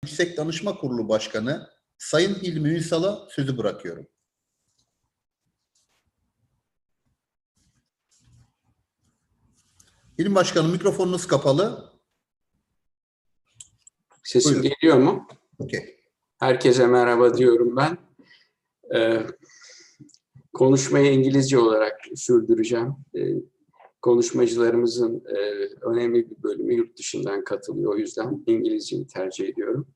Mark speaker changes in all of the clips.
Speaker 1: Yüksek Danışma Kurulu Başkanı Sayın Hilmi Ünsal'a sözü bırakıyorum. Hilmi Başkanım, mikrofonunuz kapalı.
Speaker 2: Sesim
Speaker 1: Buyurun.
Speaker 2: geliyor mu?
Speaker 1: Okay.
Speaker 2: Herkese merhaba diyorum ben. Konuşmayı İngilizce olarak sürdüreceğim. Konuşmacılarımızın önemli bir bölümü yurt dışından katılıyor. O yüzden İngilizceyi tercih ediyorum.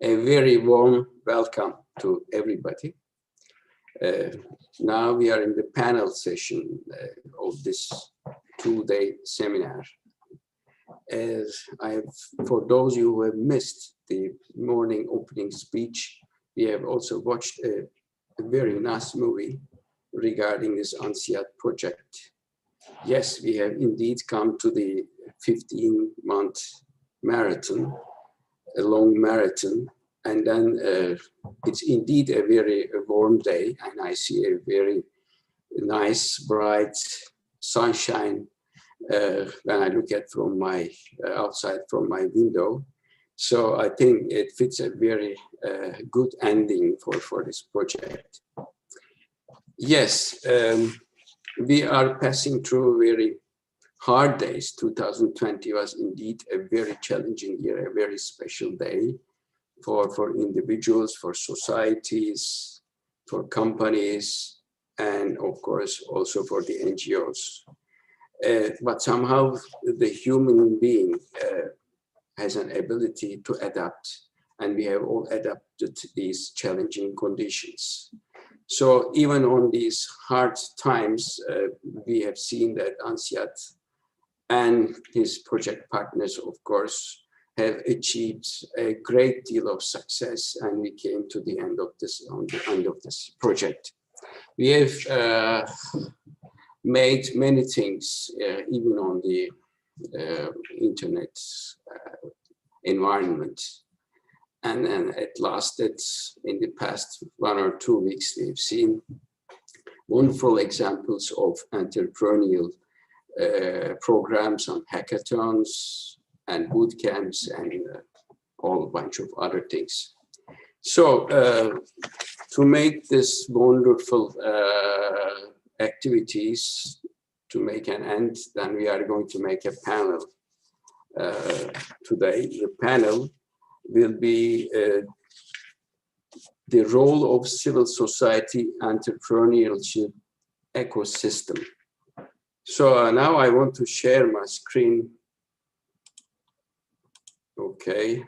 Speaker 2: A very warm welcome to everybody. Now we are in the panel session of this two-day seminar. As for those who have missed the morning opening speech, we have also watched a very nice movie regarding this ANSIAD project. Yes, we have indeed come to the 15-month marathon, a long marathon, and then it's indeed a very warm day, and I see a very nice, bright sunshine when I look at from my outside from my window. So I think it fits a very good ending for this project. Yes, we are passing through very hard days. 2020 was indeed a very challenging year, a very special day for individuals, for societies, for companies, and of course also for the NGOs. But somehow the human being has an ability to adapt, and we have all adapted to these challenging conditions. So even on these hard times, we have seen that ANSIAD and his project partners, of course, have achieved a great deal of success, and we came to the end of this, on the end of this project. We have made many things, even on the internet environment. And then at last, in the past 1 or 2 weeks, we've seen wonderful examples of entrepreneurial programs on hackathons and boot camps and a whole bunch of other things. So to make this wonderful activities to make an end, then we are going to make a panel today. The panel will be the role of civil society entrepreneurship ecosystem. So now I want to share my screen. Okay.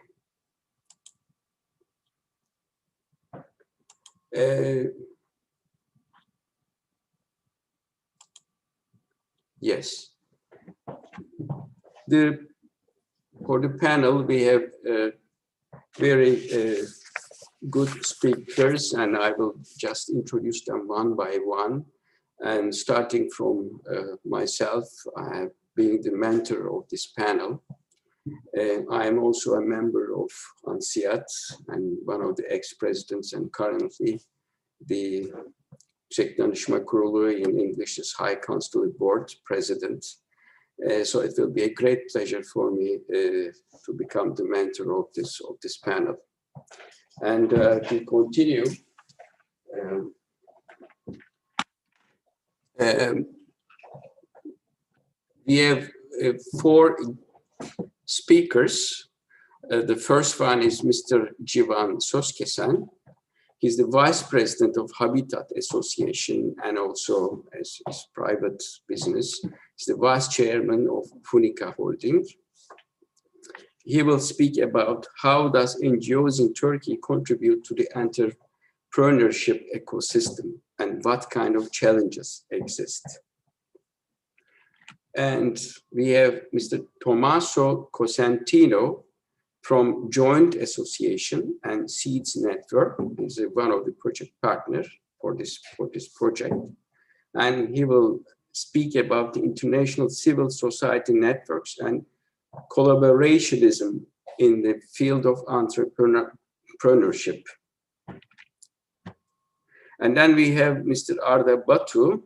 Speaker 2: Yes. For the panel, we have very good speakers, and I will just introduce them one by one. And starting from myself, I have been the mentor of this panel. I am also a member of ANSIAD and one of the ex-presidents, and currently the Yüksek Danışma Kurulu, in English is High Consulate Board President. So it will be a great pleasure for me to become the mentor of this panel. And to continue, we have 4 speakers. The first one is Mr. Civan Sözkesen. He's the Vice President of Habitat Association, and also as his private business, he's the Vice Chairman of Funika Holding. He will speak about how does NGOs in Turkey contribute to the entrepreneurship ecosystem and what kind of challenges exist. And we have Mr. Tommaso Cosentino from Joint Association and Seeds Network. He's one of the project partners for this project. And he will speak about the international civil society networks and collaborationism in the field of entrepreneurship. And then we have Mr. Arda Batu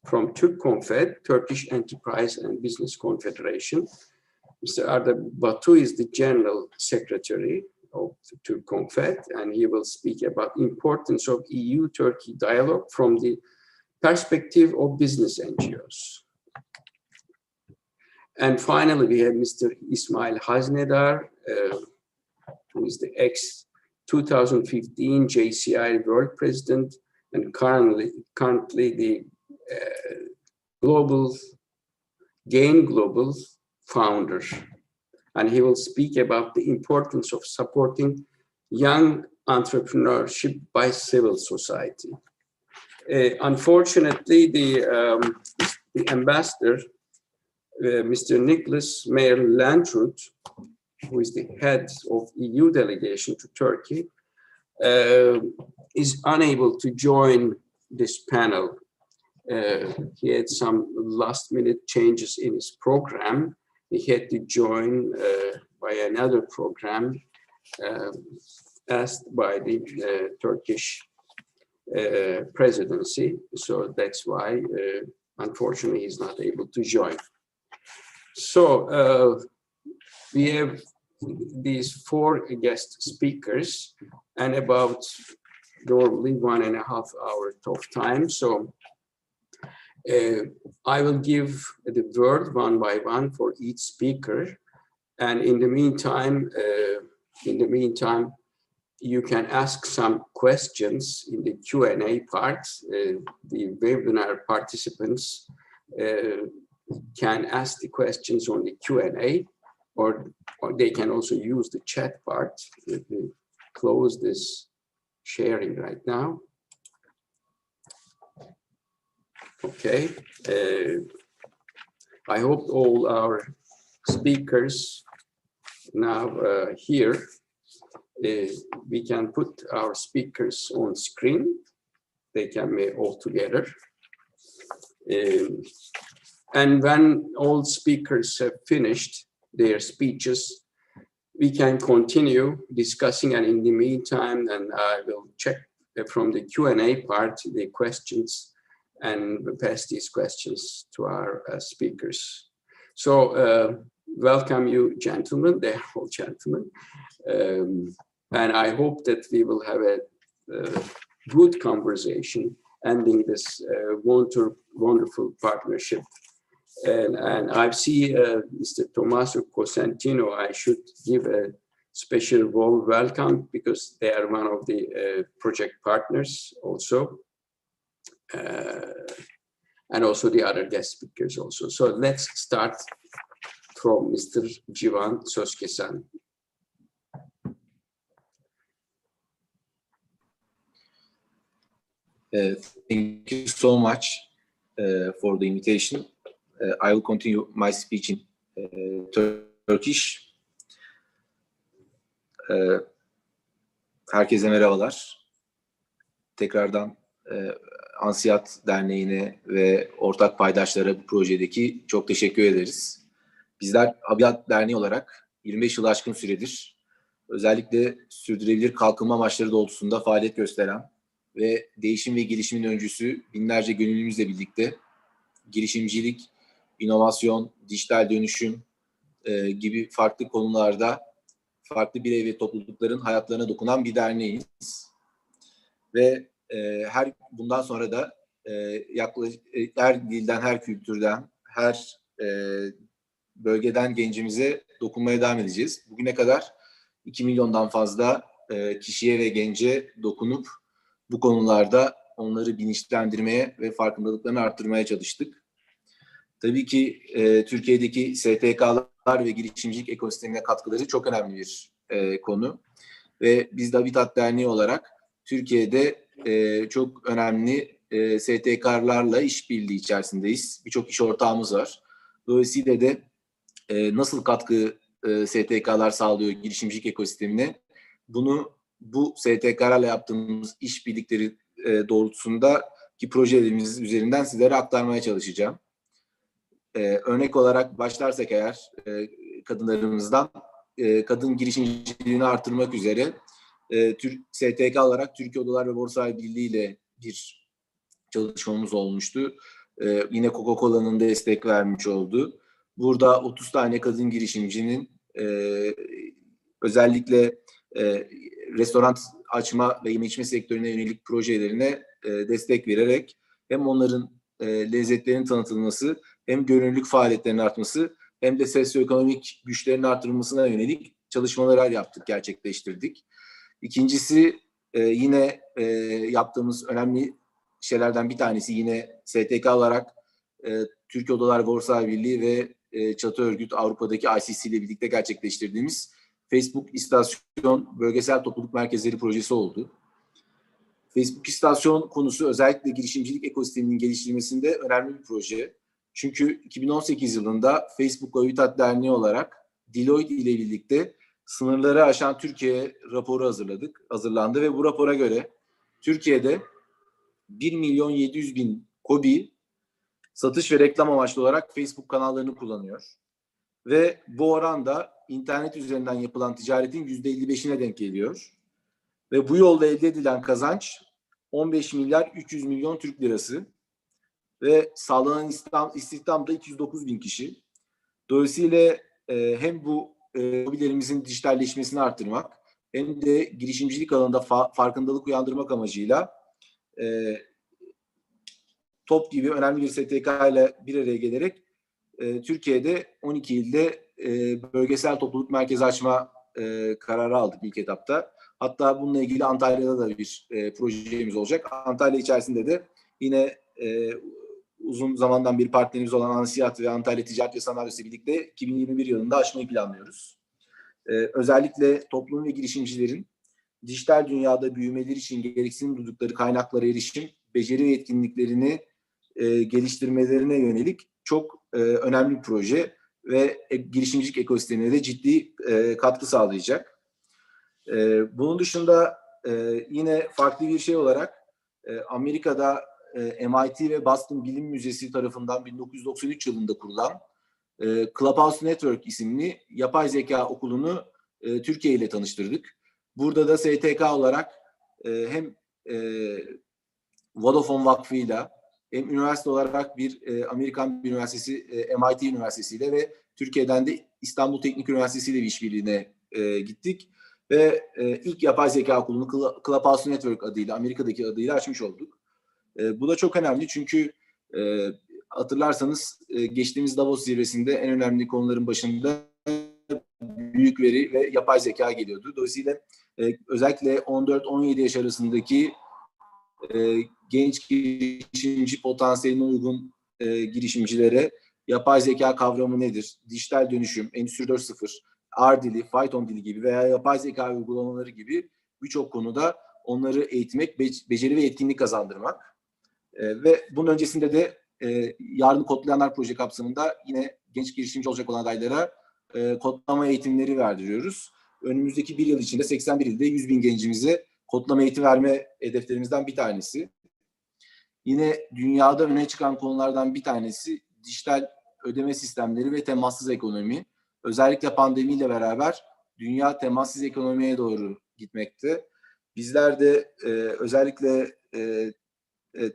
Speaker 2: from TürkConfed, Turkish Enterprise and Business Confederation. Mr. Arda Batu is the General Secretary of Türk Confed, and he will speak about importance of EU-Turkey dialogue from the perspective of business NGOs. And finally, we have Mr. İsmail Haznedar, who is the ex-2015 JCI World President and currently the GAIN Global founder. And he will speak about the importance of supporting young entrepreneurship by civil society. Unfortunately, the ambassador, Mr. Nicholas Mayer-Landrut, who is the head of EU delegation to Turkey, is unable to join this panel. He had some last-minute changes in his program. He had to join by another program asked by the Turkish presidency. So that's why, unfortunately, he's not able to join. So we have these 4 guest speakers and about normally 1.5 hours of time. So I will give the word one by one for each speaker. And in the meantime, you can ask some questions in the Q&A part. The webinar participants can ask the questions on the Q&A, or they can also use the chat part. Let me close this sharing right now. Okay. I hope all our speakers now here. We can put our speakers on screen. They can be all together. And when all speakers have finished their speeches, we can continue discussing. And in the meantime, and I will check from the Q&A part the questions and pass these questions to our speakers. So welcome you, gentlemen. They're all gentlemen. And I hope that we will have a good conversation ending this wonderful partnership. And I see Mr. Tommaso Cosentino. I should give a special warm welcome because they are one of the project partners also. And also the other guest speakers also. So let's start from Mr. Civan Sözkesen.
Speaker 3: Thank you so much for the invitation. I will continue my speech in Turkish. Herkese merhabalar. Tekrardan ANSİAD Derneği'ne ve ortak paydaşlara bu projedeki çok teşekkür ederiz. Bizler ANSİAD Derneği olarak 25 yılı aşkın süredir özellikle sürdürülebilir kalkınma amaçları doğrultusunda faaliyet gösteren ve değişim ve gelişimin öncüsü binlerce gönüllümüzle birlikte girişimcilik, inovasyon, dijital dönüşüm gibi farklı konularda farklı birey ve toplulukların hayatlarına dokunan bir derneğiz. Ve bundan sonra da yaklaşık her dilden, her kültürden, her bölgeden gencimize dokunmaya devam edeceğiz. Bugüne kadar 2 milyondan fazla kişiye ve gence dokunup bu konularda onları bilinçlendirmeye ve farkındalıklarını arttırmaya çalıştık. Tabii ki Türkiye'deki STK'lar ve girişimcilik ekosistemine katkıları çok önemli bir konu. Ve biz de ANSİAD Derneği olarak Türkiye'de çok önemli STK'larla işbirliği içerisindeyiz. Birçok iş ortağımız var. Dolayısıyla da nasıl katkı STK'lar sağlıyor girişimcilik ekosistemine, bunu bu STK'larla yaptığımız işbirlikleri doğrultusundaki projelerimiz üzerinden sizlere aktarmaya çalışacağım. Örnek olarak başlarsak eğer kadınlarımızdan kadın girişimciliğini artırmak üzere STK olarak Türkiye Odalar ve Borsalar Birliği ile bir çalışmamız olmuştu. Yine Coca-Cola'nın destek vermiş olduğu. Burada 30 tane kadın girişimcinin özellikle restoran açma ve yeme içme sektörüne yönelik projelerine destek vererek hem onların lezzetlerinin tanıtılması, hem görünürlük faaliyetlerinin artması, hem de sosyoekonomik güçlerin artırılmasına yönelik çalışmalar yaptık, gerçekleştirdik. İkincisi yine yaptığımız önemli şeylerden bir tanesi yine STK olarak Türkiye Odalar Borsa Birliği ve çatı örgüt Avrupa'daki ICC ile birlikte gerçekleştirdiğimiz Facebook İstasyon Bölgesel Topluluk Merkezleri projesi oldu. Facebook İstasyon konusu özellikle girişimcilik ekosisteminin geliştirilmesinde önemli bir proje. Çünkü 2018 yılında Facebook Habitat Derneği olarak Deloitte ile birlikte sınırları aşan Türkiye raporu hazırlandı ve bu rapora göre Türkiye'de 1.700.000 KOBİ satış ve reklam amaçlı olarak Facebook kanallarını kullanıyor. Ve bu oran da internet üzerinden yapılan ticaretin %55'ine denk geliyor. Ve bu yolda elde edilen kazanç 15 milyar 300 milyon Türk lirası ve sağlanan istihdam da 209 bin kişi. Dolayısıyla hem bu hobilerimizin dijitalleşmesini artırmak hem de girişimcilik alanında farkındalık uyandırmak amacıyla TOP gibi önemli bir STK ile bir araya gelerek Türkiye'de 12 ilde bölgesel topluluk merkezi açma kararı aldık ilk etapta. Hatta bununla ilgili Antalya'da da bir projemiz olacak. Antalya içerisinde de yine uzun zamandan bir partnerimiz olan ANSİAD ve Antalya Ticaret ve Sanayi Odası birlikte 2021 yılında açmayı planlıyoruz. Özellikle toplum ve girişimcilerin dijital dünyada büyümeleri için gereksinim duydukları kaynaklara erişim, beceri ve yetkinliklerini geliştirmelerine yönelik çok önemli bir proje ve girişimcilik ekosistemine de ciddi katkı sağlayacak. Bunun dışında yine farklı bir şey olarak Amerika'da MIT ve Boston Bilim Müzesi tarafından 1993 yılında kurulan Clubhouse Network isimli yapay zeka okulunu Türkiye ile tanıştırdık. Burada da STK olarak hem Vodafone Vakfı'yla hem üniversite olarak bir Amerikan bir üniversitesi, MIT Üniversitesi ile ve Türkiye'den de İstanbul Teknik Üniversitesi ile bir işbirliğine gittik. Ve ilk yapay zeka okulunu Clubhouse Network adıyla, Amerika'daki adıyla açmış olduk. Bu da çok önemli çünkü hatırlarsanız geçtiğimiz Davos zirvesinde en önemli konuların başında büyük veri ve yapay zeka geliyordu. Dolayısıyla özellikle 14-17 yaş arasındaki genç girişimci potansiyeline uygun girişimcilere yapay zeka kavramı nedir? Dijital dönüşüm, Endüstri 4.0, R dili, Python dili gibi veya yapay zeka uygulamaları gibi birçok konuda onları eğitmek, beceri ve yetkinlik kazandırmak. Ve bunun öncesinde de Yarını Kodlayanlar proje kapsamında yine genç girişimci olacak olan adaylara kodlama eğitimleri verdiriyoruz. Önümüzdeki bir yıl içinde 81 ilde 100 bin gencimize kodlama eğitimi verme hedeflerimizden bir tanesi. Yine dünyada öne çıkan konulardan bir tanesi dijital ödeme sistemleri ve temassız ekonomi. Özellikle pandemiyle beraber dünya temassız ekonomiye doğru gitmekte. Bizler de özellikle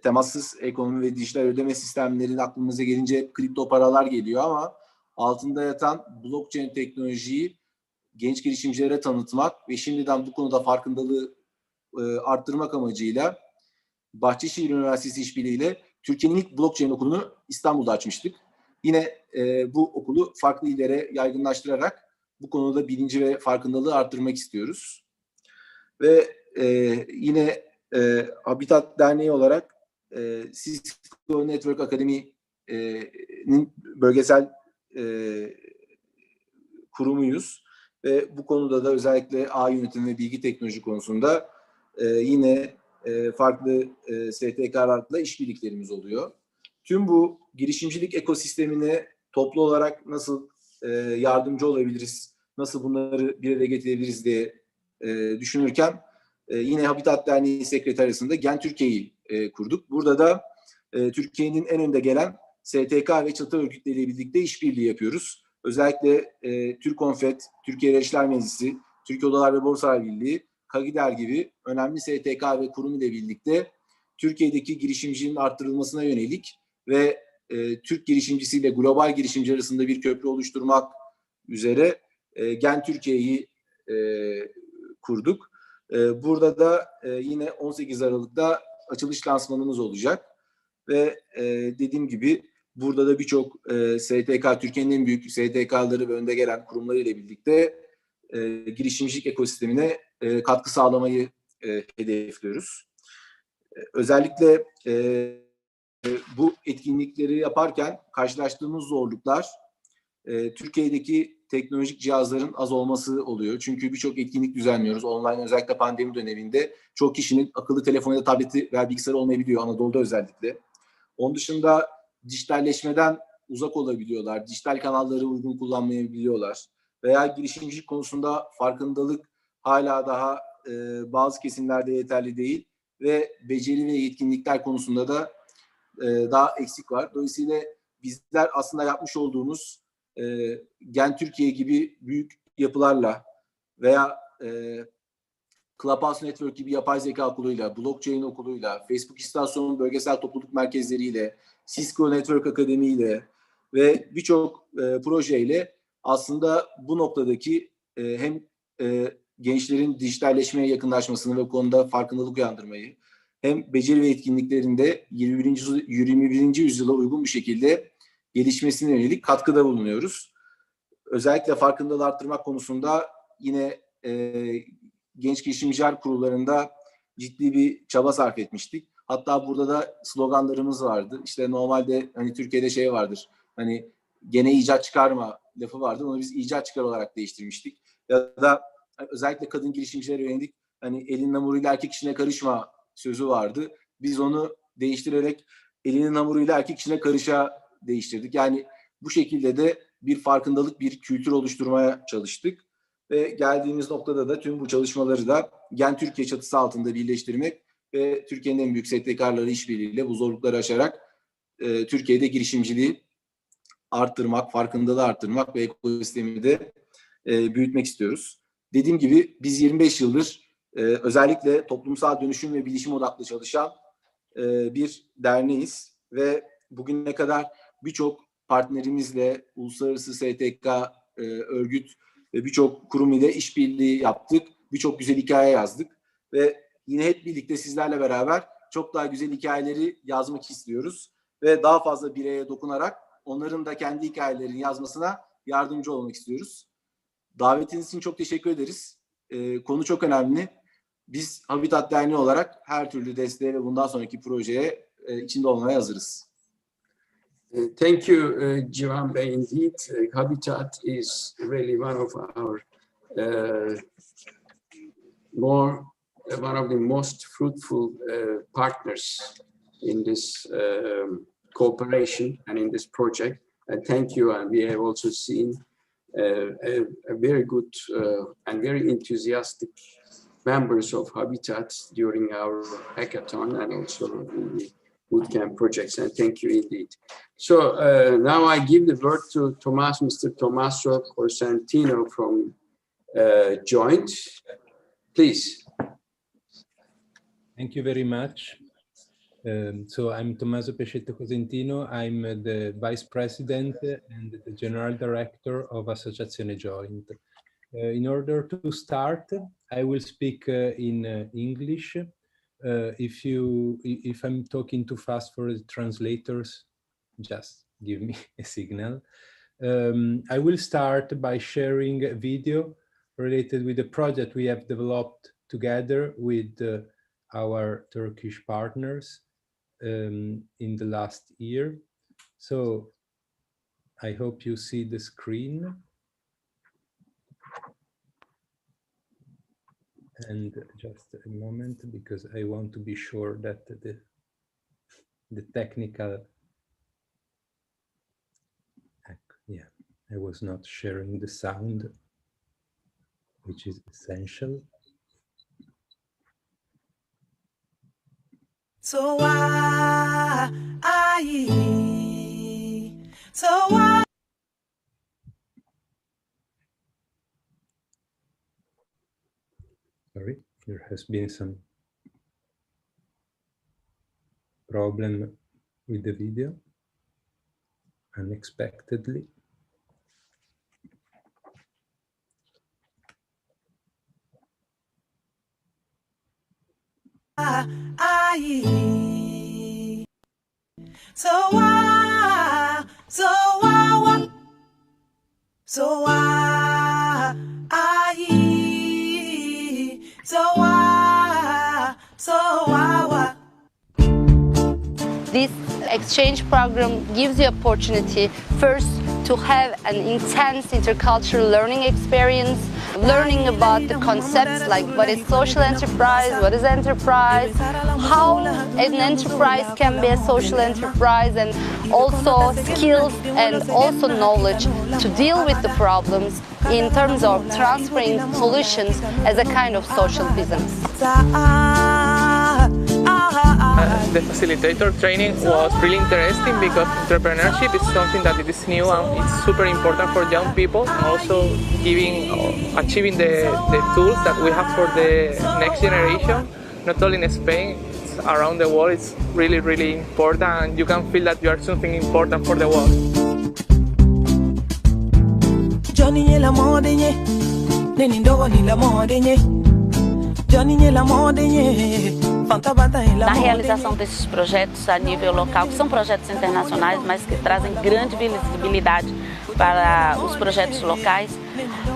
Speaker 3: temassız ekonomi ve dijital ödeme sistemlerinin aklımıza gelince kripto paralar geliyor ama altında yatan blockchain teknolojiyi genç girişimcilere tanıtmak ve şimdiden bu konuda farkındalığı arttırmak amacıyla Bahçeşehir Üniversitesi işbirliğiyle Türkiye'nin ilk blockchain okulunu İstanbul'da açmıştık. Yine bu okulu farklı illere yaygınlaştırarak bu konuda bilinci ve farkındalığı arttırmak istiyoruz. Ve yine Habitat Derneği olarak Cisco Network Akademi'nin bölgesel kurumuyuz. Ve bu konuda da özellikle ağ yönetimi ve bilgi teknoloji konusunda yine farklı STK'larla işbirliklerimiz oluyor. Tüm bu girişimcilik ekosistemine toplu olarak nasıl yardımcı olabiliriz, nasıl bunları bir araya getirebiliriz diye düşünürken yine Habitat Derneği Sekreteriyası'nda Gen Türkiye'yi kurduk. Burada da Türkiye'nin en önde gelen STK ve çatı örgütleriyle birlikte işbirliği yapıyoruz. Özellikle Türkonfet, Türkiye Reçler Meclisi, Türkiye Odalar ve Borsalar Birliği, KAGİDER gibi önemli STK ve kurum ile birlikte Türkiye'deki girişimciliğin arttırılmasına yönelik ve Türk girişimcisiyle global girişimci arasında bir köprü oluşturmak üzere Gen Türkiye'yi kurduk. Burada da yine 18 Aralık'ta açılış lansmanımız olacak ve dediğim gibi burada da birçok STK, Türkiye'nin en büyük STK'ları ve önde gelen kurumları ile birlikte girişimcilik ekosistemine katkı sağlamayı hedefliyoruz. Özellikle bu etkinlikleri yaparken karşılaştığımız zorluklar Türkiye'deki teknolojik cihazların az olması oluyor. Çünkü birçok etkinlik düzenliyoruz. Online, özellikle pandemi döneminde çok kişinin akıllı telefonu ya da tableti veya bilgisayarı olmayabiliyor, Anadolu'da özellikle. Onun dışında dijitalleşmeden uzak olabiliyorlar. Dijital kanalları uygun kullanmayabiliyorlar. Veya girişimcilik konusunda farkındalık hala daha bazı kesimlerde yeterli değil ve beceri ve yetkinlikler konusunda da daha eksik var. Dolayısıyla bizler aslında yapmış olduğumuz Gen Türkiye gibi büyük yapılarla veya Clubhouse Network gibi yapay zeka okuluyla, blockchain okuluyla, Facebook istasyonunun bölgesel topluluk merkezleriyle, Cisco Network Akademi ile ve birçok projeyle aslında bu noktadaki hem gençlerin dijitalleşmeye yakınlaşmasını ve bu konuda farkındalık uyandırmayı, hem beceri ve etkinliklerinde 21. yüzyıla uygun bir şekilde gelişmesine yönelik katkıda bulunuyoruz. Özellikle farkındalığı arttırmak konusunda yine genç girişimciler kurullarında ciddi bir çaba sarf etmiştik. Hatta burada da sloganlarımız vardı. İşte normalde hani Türkiye'de şey vardır. Hani gene icat çıkarma lafı vardı. Onu biz icat çıkar olarak değiştirmiştik. Ya da özellikle kadın girişimcilere yönelik hani elin hamuruyla erkek işine karışma sözü vardı. Biz onu değiştirerek elinin hamuruyla erkek işine karışa değiştirdik. Yani bu şekilde de bir farkındalık, bir kültür oluşturmaya çalıştık. Ve geldiğimiz noktada da tüm bu çalışmaları da Gen Türkiye çatısı altında birleştirmek ve Türkiye'nin en büyük STK'ları işbirliğiyle bu zorlukları aşarak Türkiye'de girişimciliği arttırmak, farkındalığı arttırmak ve ekosistemi de büyütmek istiyoruz. Dediğim gibi biz 25 yıldır özellikle toplumsal dönüşüm ve bilişim odaklı çalışan bir derneğiz ve bugüne kadar birçok partnerimizle uluslararası STK, örgüt ve birçok kurum ile işbirliği yaptık. Birçok güzel hikaye yazdık ve yine hep birlikte sizlerle beraber çok daha güzel hikayeleri yazmak istiyoruz ve daha fazla bireye dokunarak onların da kendi hikayelerini yazmasına yardımcı olmak istiyoruz. Davetiniz için çok teşekkür ederiz. Konu çok önemli. Biz Habitat Derneği olarak her türlü desteğe ve bundan sonraki projeye içinde olmaya hazırız.
Speaker 2: Thank you, Civan Bey. Indeed, Habitat is really one of our one of the most fruitful partners in this cooperation and in this project. And thank you. And we have also seen a very good and very enthusiastic members of Habitat during our hackathon and also in the bootcamp projects. And thank you indeed. So now I give the word to Mr. Tommaso Cosentino from Joint. Please.
Speaker 4: Thank you very much. So I'm Tommaso Pescetto Cosentino. I'm the Vice President and the General Director of Associazione Joint. In order to start, I will speak in English. If I'm talking too fast for the translators, just give me a signal. I will start by sharing a video related with the project we have developed together with our Turkish partners in the last year. So I hope you see the screen. And just a moment, because I want to be sure that the technical, yeah, I was not sharing the sound, which is essential. So why, sorry, there has been some problem with the video. unexpectedly.
Speaker 5: This exchange program gives you opportunity first to have an intense intercultural learning experience, learning about the concepts like what is social enterprise, what is enterprise, how an enterprise can be a social enterprise, and also skills and also knowledge to deal with the problems in terms of transferring solutions as a kind of social business.
Speaker 6: The facilitator training was really interesting because entrepreneurship is something that is new and it's super important for young people, and also achieving the tools that we have for the next generation, not only in Spain, it's around the world. It's really, really important, and you can feel that you are something important for the world.
Speaker 7: Na realização desses projetos a nível local, que são projetos internacionais, mas que trazem grande visibilidade para os projetos locais,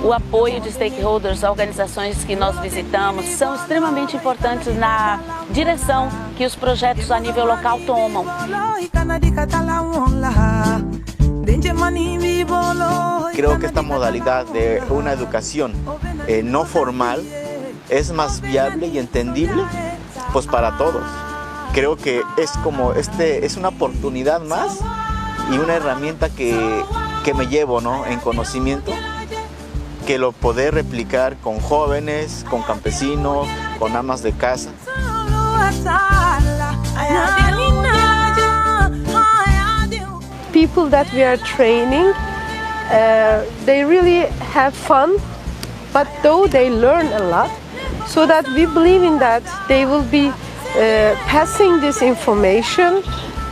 Speaker 7: o apoio de stakeholders, organizações que nós visitamos, são extremamente importantes na direção que os projetos a nível local tomam.
Speaker 8: Creo que esta modalidad de una educación no formal es más viable y entendible pues para todos. Creo que es como es una oportunidad más y una herramienta que me llevo, ¿no?, en conocimiento, que lo poder replicar con jóvenes, con campesinos, con amas de casa.
Speaker 9: People that we are training, they really have fun, but though they learn a lot, so that we believe in that they will be passing this information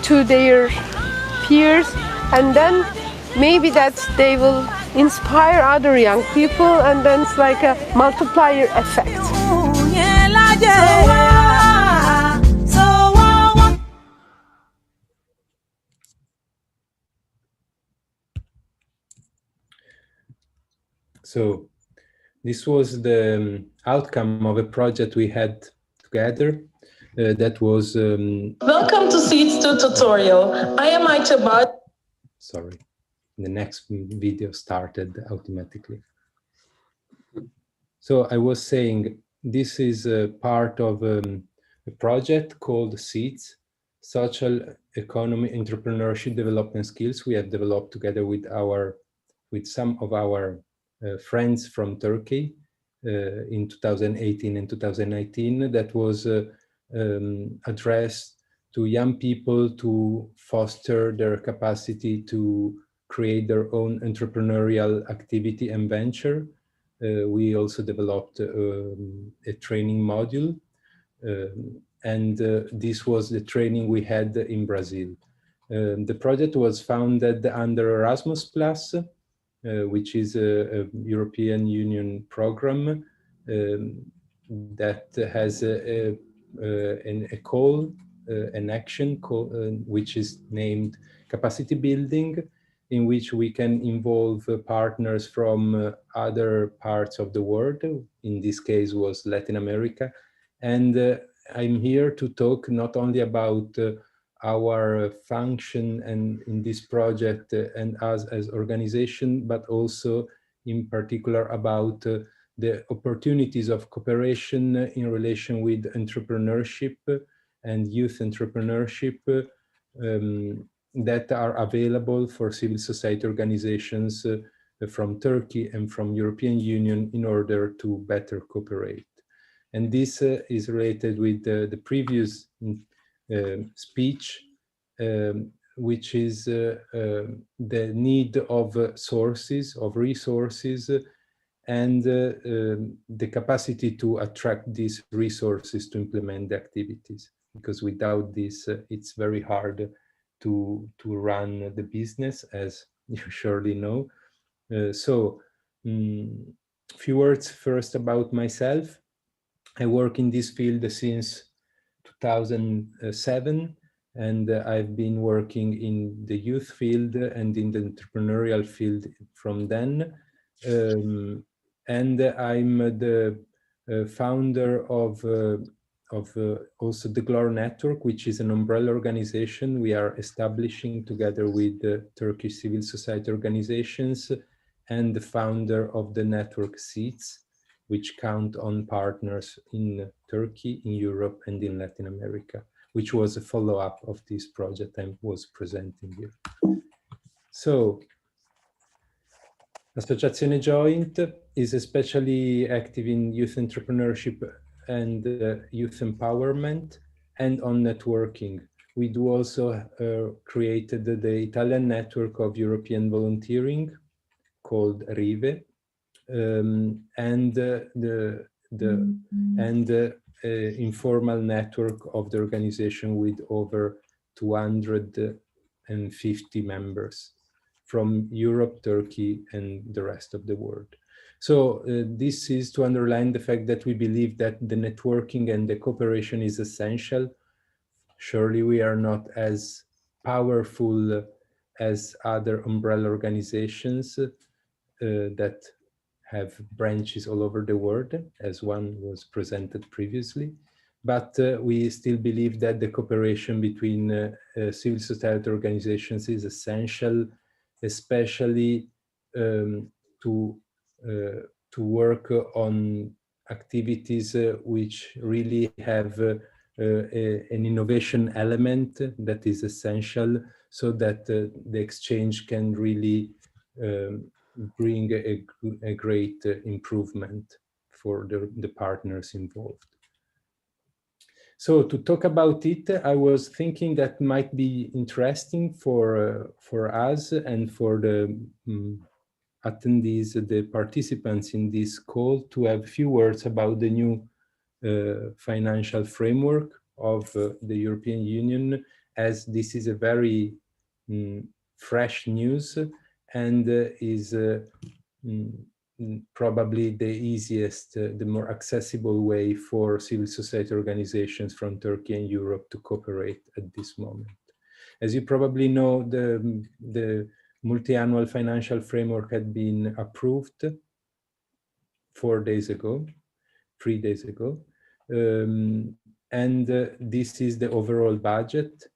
Speaker 9: to their peers, and then maybe that they will inspire other young people, and then it's like a multiplier effect.
Speaker 4: So this was the outcome of a project we had together that was...
Speaker 10: Welcome to Seeds 2 tutorial. I am Ayça.
Speaker 4: Sorry, the next video started automatically. So I was saying this is a part of a project called SEEDS, Social Economy Entrepreneurship Development Skills. We have developed together with some of our friends from Turkey in 2018 and 2019, that was addressed to young people to foster their capacity to create their own entrepreneurial activity and venture. We also developed a training module, and this was the training we had in Brazil. The project was founded under Erasmus+, which is a European Union program that has an action which is named Capacity Building, in which we can involve partners from other parts of the world. In this case was Latin America. And I'm here to talk not only about our function and in this project and us as organization, but also in particular about the opportunities of cooperation in relation with entrepreneurship and youth entrepreneurship that are available for civil society organizations from Turkey and from European Union in order to better cooperate. And this is related with the previous speech, which is the need of sources, of resources, and the capacity to attract these resources to implement the activities. Because without this, it's very hard to run the business, as you surely know. Few words first about myself. I work in this field since 2007, and I've been working in the youth field and in the entrepreneurial field from then. And I'm the founder of also the GLOR Network, which is an umbrella organization we are establishing together with the Turkish civil society organizations, and the founder of the network SEATS, which count on partners in Turkey, in Europe, and in Latin America, which was a follow-up of this project I was presenting here. So, Associazione Joint is especially active in youth entrepreneurship and youth empowerment and on networking. We do also created the Italian network of European volunteering called RIVE, and the informal network of the organization with over 250 members from Europe, Turkey, and the rest of the world. So this is to underline the fact that we believe that the networking and the cooperation is essential. Surely we are not as powerful as other umbrella organizations that have branches all over the world, as one was presented previously. But we still believe that the cooperation between civil society organizations is essential, especially to work on activities which really have an innovation element that is essential, so that the exchange can really bring a great improvement for the partners involved. So to talk about it, I was thinking that might be interesting for us and for the attendees, the participants in this call, to have a few words about the new financial framework of the European Union, as this is a very fresh news and is probably the easiest, the more accessible way for civil society organizations from Turkey and Europe to cooperate at this moment. As you probably know, the multi-annual financial framework had been approved 3 days ago. And this is the overall budget.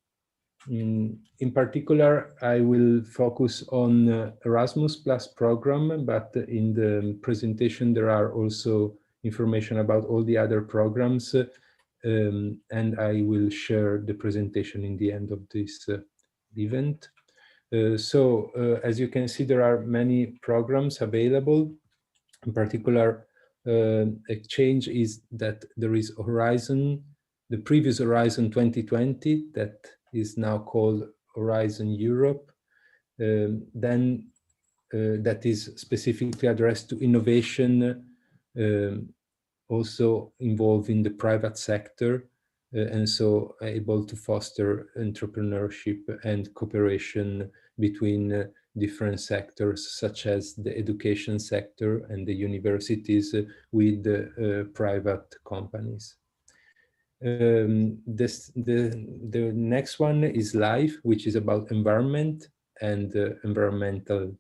Speaker 4: In particular, I will focus on Erasmus Plus program, but in the presentation there are also information about all the other programs, and I will share the presentation in the end of this event. As you can see, there are many programs available. In particular, a change is that there is Horizon, the previous Horizon 2020, that is now called Horizon Europe, then that is specifically addressed to innovation, also involving the private sector, and so able to foster entrepreneurship and cooperation between different sectors, such as the education sector and the universities with private companies. The next one is LIFE, which is about environment and environmental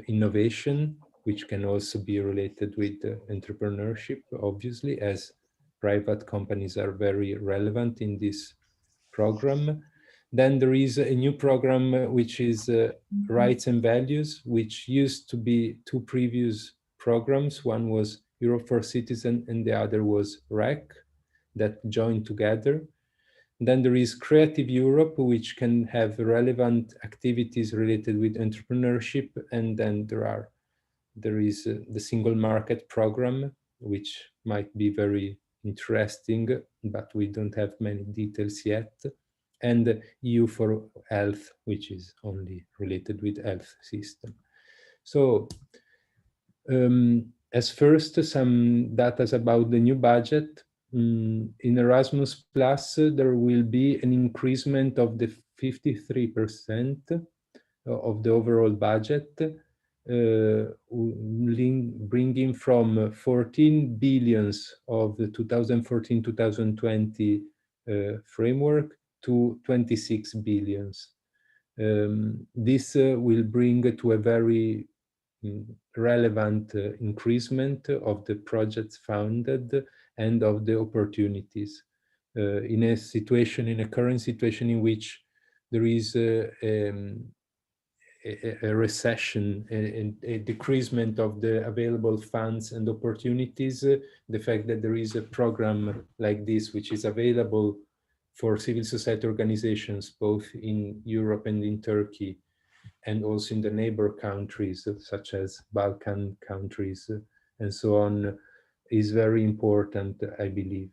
Speaker 4: innovation, which can also be related with entrepreneurship, obviously, as private companies are very relevant in this program. Then there is a new program which is Rights and Values, which used to be 2 previous programs. One was Europe for Citizens and the other was REC, that joined together. Then there is Creative Europe, which can have relevant activities related with entrepreneurship. And then there is the Single Market Program, which might be very interesting, but we don't have many details yet. And EU for Health, which is only related with health system. So as first, some data about the new budget. In Erasmus Plus, there will be an increasement of the 53% of the overall budget, bringing from 14 billions of the 2014-2020 framework to 26 billions. This will bring to a very relevant increasement of the projects funded and of the opportunities. In a current situation in which there is a recession, a decreasement of the available funds and opportunities, the fact that there is a program like this, which is available for civil society organizations, both in Europe and in Turkey, and also in the neighbor countries, such as Balkan countries and so on, is very important, I believe.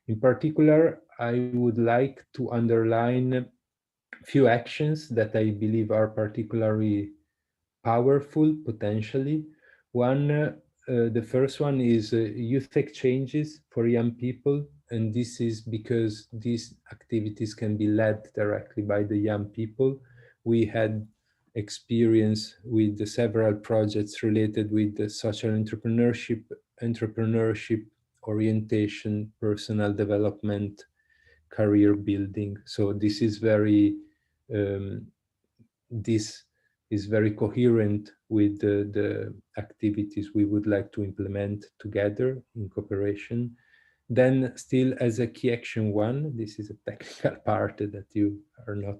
Speaker 4: In particular, I would like to underline few actions that I believe are particularly powerful potentially. The first one is youth exchanges for young people, and this is because these activities can be led directly by the young people. We had experience with several projects related with the social entrepreneurship orientation, personal development, career building. So this is very coherent with the activities we would like to implement together in cooperation. Then still as a key action one, this is a technical part that you are not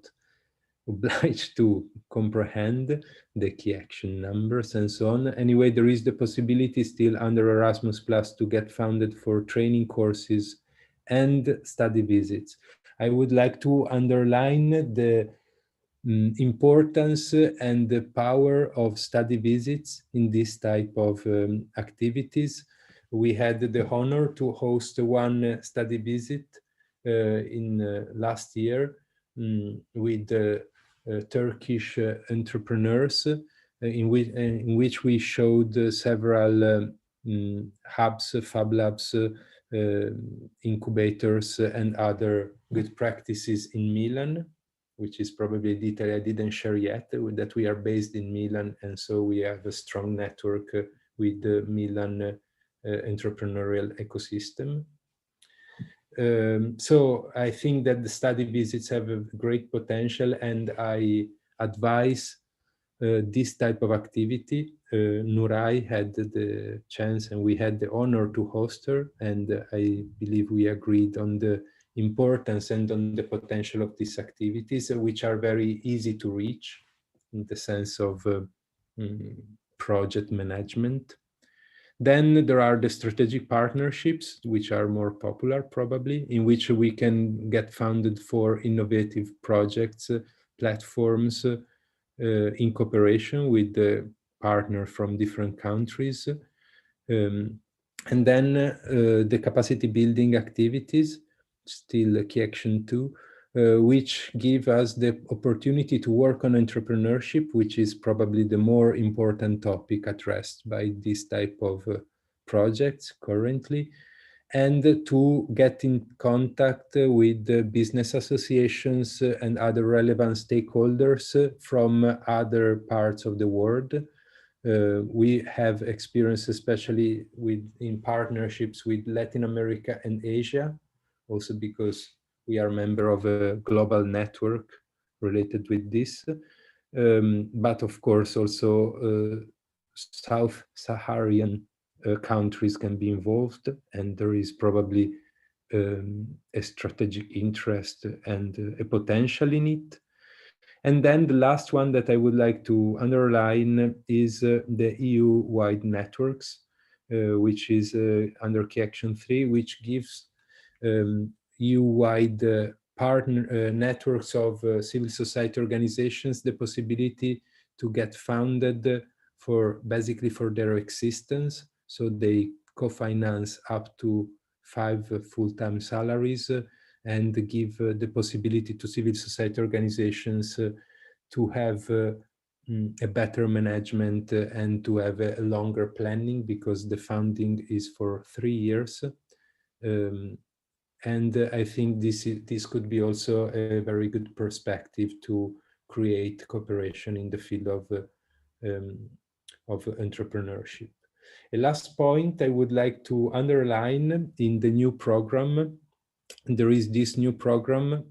Speaker 4: obliged to comprehend, the key action numbers and so on. Anyway, there is the possibility still under Erasmus Plus to get funded for training courses and study visits. I would like to underline the importance and the power of study visits in this type of activities. We had the honor to host one study visit in last year with Turkish entrepreneurs in which we showed several hubs, fab labs, incubators and other good practices in Milan, which is probably a detail I didn't share yet, that we are based in Milan, and so we have a strong network with the Milan entrepreneurial ecosystem. So I think that the study visits have a great potential, and I advise this type of activity. Nurai had the chance and we had the honor to host her, and I believe we agreed on the importance and on the potential of these activities, which are very easy to reach in the sense of project management. Then there are the strategic partnerships, which are more popular probably, in which we can get funded for innovative projects, platforms, in cooperation with the partner from different countries. And then the capacity building activities, still key action 2, which give us the opportunity to work on entrepreneurship, which is probably the more important topic addressed by this type of projects currently, and to get in contact with the business associations and other relevant stakeholders from other parts of the world. We have experience, especially in partnerships with Latin America and Asia, also because we are a member of a global network related with this. But of course, also South-Saharan countries can be involved, and there is probably a strategic interest and a potential in it. And then the last one that I would like to underline is the EU-wide networks, which is under key action 3, which gives EU-wide partner networks of civil society organizations the possibility to get funded for basically for their existence. So they co-finance up to 5 full-time salaries and give the possibility to civil society organizations to have a better management and to have a longer planning, because the funding is for 3 years. And I think this could be also a very good perspective to create cooperation in the field of entrepreneurship. A last point I would like to underline in the new program, there is this new program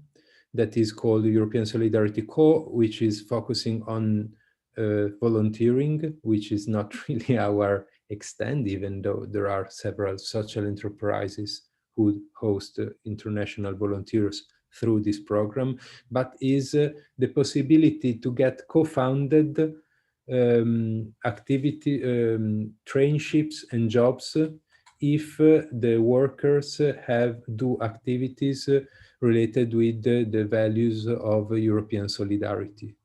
Speaker 4: that is called European Solidarity Corps, which is focusing on volunteering, which is not really our extent, even though there are several social enterprises who host international volunteers through this program, but is the possibility to get co-founded activity, traineeships and jobs if the workers do activities related with the values of European solidarity,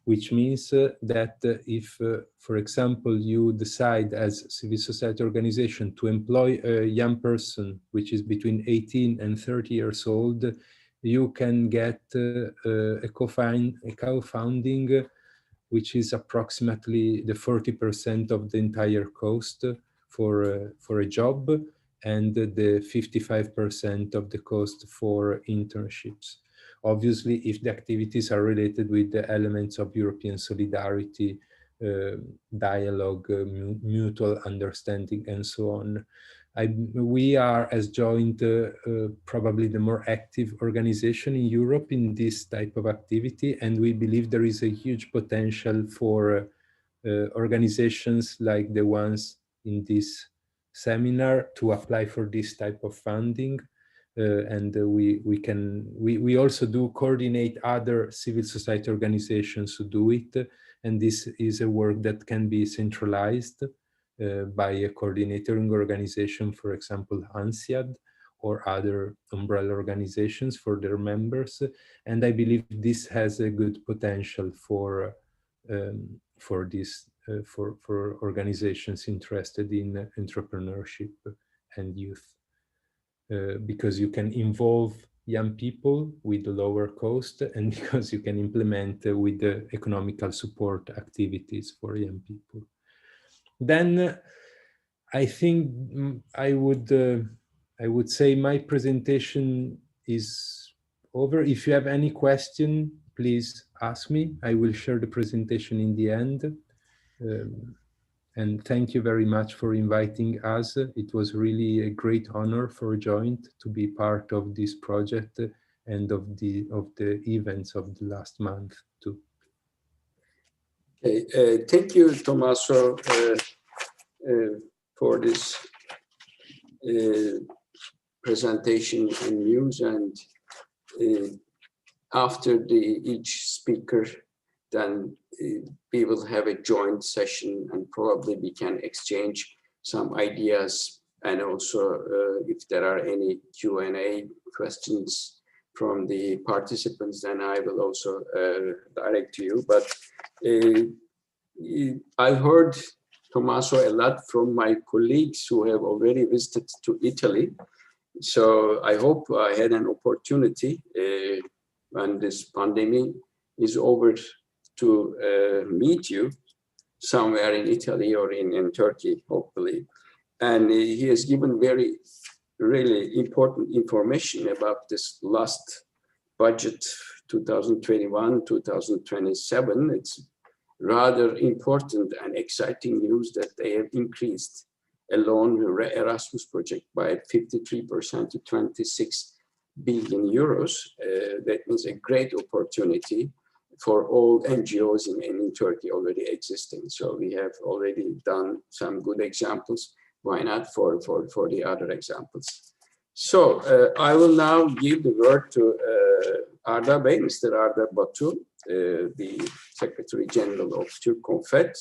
Speaker 4: which means that if, for example, you decide as civil society organization to employ a young person, which is between 18 and 30 years old, you can get a co-founding, which is approximately the 40% of the entire cost for a job, and the 55% of the cost for internships. Obviously, if the activities are related with the elements of European solidarity, dialogue, mutual understanding, and so on. We are, as joint, probably the more active organization in Europe in this type of activity, and we believe there is a huge potential for organizations like the ones in this seminar to apply for this type of funding. And we also do coordinate other civil society organizations who do it, and this is a work that can be centralized by a coordinating organization, for example, ANSIAD, or other umbrella organizations for their members. And I believe this has a good potential for organizations interested in entrepreneurship and youth. Because you can involve young people with lower cost, and because you can implement with the economical support activities for young people. Then I think I would say my presentation is over. If you have any question, please ask me. I will share the presentation in the end. And thank you very much for inviting us. It was really a great honor for Joint to be part of this project and of the events of the last month too.
Speaker 2: Okay, thank you, Tommaso, for this presentation and news. And after each speaker, then we will have a joint session, and probably we can exchange some ideas. And also, if there are any Q&A questions from the participants, then I will also direct to you. But I heard, Tommaso, a lot from my colleagues who have already visited to Italy. So I hope I had an opportunity when this pandemic is over to meet you somewhere in Italy or in Turkey, hopefully. And he has given really important information about this last budget, 2021-2027. It's rather important and exciting news that they have increased alone the Erasmus project by 53% to 26 billion euros. That means a great opportunity for all NGOs in Turkey already existing. So we have already done some good examples. Why not for the other examples? So I will now give the word to Arda Bey, Mr. Arda Batu, the Secretary General of Türk Confed,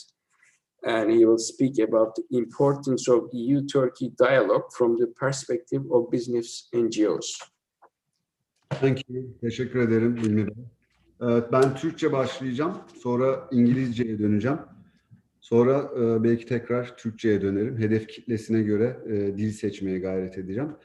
Speaker 2: and he will speak about the importance of EU-Turkey dialogue from the perspective of business NGOs.
Speaker 11: Thank you. Teşekkür ederim İlmi Bey. Ben Türkçe başlayacağım, sonra İngilizceye döneceğim. Sonra belki tekrar Türkçe'ye dönerim. Hedef kitlesine göre dil seçmeye gayret edeceğim.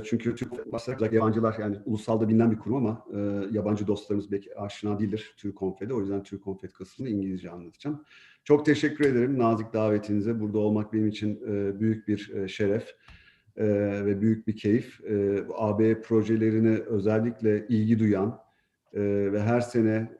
Speaker 11: Çünkü Türk başlar, yabancılar yani ulusalda bilinen bir kurum ama yabancı dostlarımız belki aşina değildir TÜRKONFED'e. O yüzden TÜRKONFED kısmını İngilizce anlatacağım. Çok teşekkür ederim nazik davetinize. Burada olmak benim için büyük bir şeref ve büyük bir keyif. AB projelerine özellikle ilgi duyan ve her sene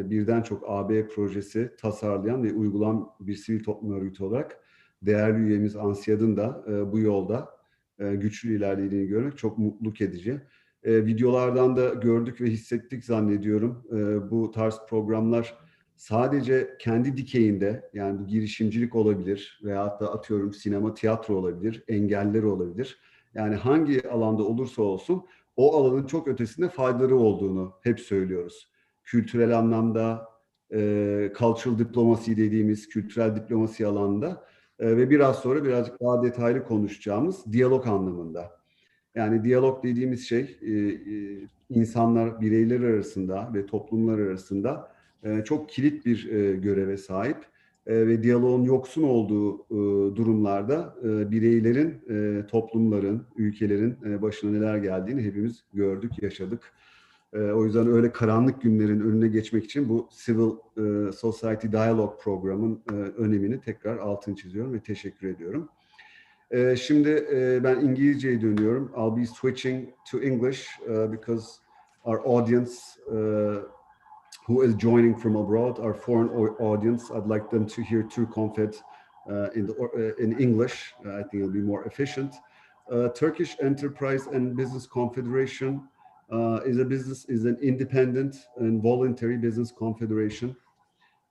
Speaker 11: birden çok AB projesi tasarlayan ve uygulayan bir sivil toplum örgütü olarak değerli üyemiz ANSİAD'ın da bu yolda güçlü ilerlediğini görmek çok mutluluk edici. Videolardan da gördük ve hissettik zannediyorum. Bu tarz programlar sadece kendi dikeyinde, yani bu girişimcilik olabilir veyahut da atıyorum sinema, tiyatro olabilir, engelliler olabilir. Yani hangi alanda olursa olsun o alanın çok ötesinde faydaları olduğunu hep söylüyoruz. Kültürel anlamda, cultural diplomacy dediğimiz kültürel diplomasi alanında ve biraz sonra birazcık daha detaylı konuşacağımız diyalog anlamında. Yani diyalog dediğimiz şey insanlar, bireyler arasında ve toplumlar arasında çok kilit bir göreve sahip ve diyaloğun yoksun olduğu durumlarda bireylerin, toplumların, ülkelerin başına neler geldiğini hepimiz gördük, yaşadık. O yüzden öyle karanlık günlerin önüne geçmek için bu Civil Society Dialogue programın önemini tekrar altını çiziyorum ve teşekkür ediyorum. Şimdi ben İngilizceye dönüyorum. I'll be switching to English because our audience who is joining from abroad, our foreign audience, I'd like them to hear TÜRKONFED in English. I think it'll be more efficient. Turkish Enterprise and Business Confederation is an independent and voluntary business confederation.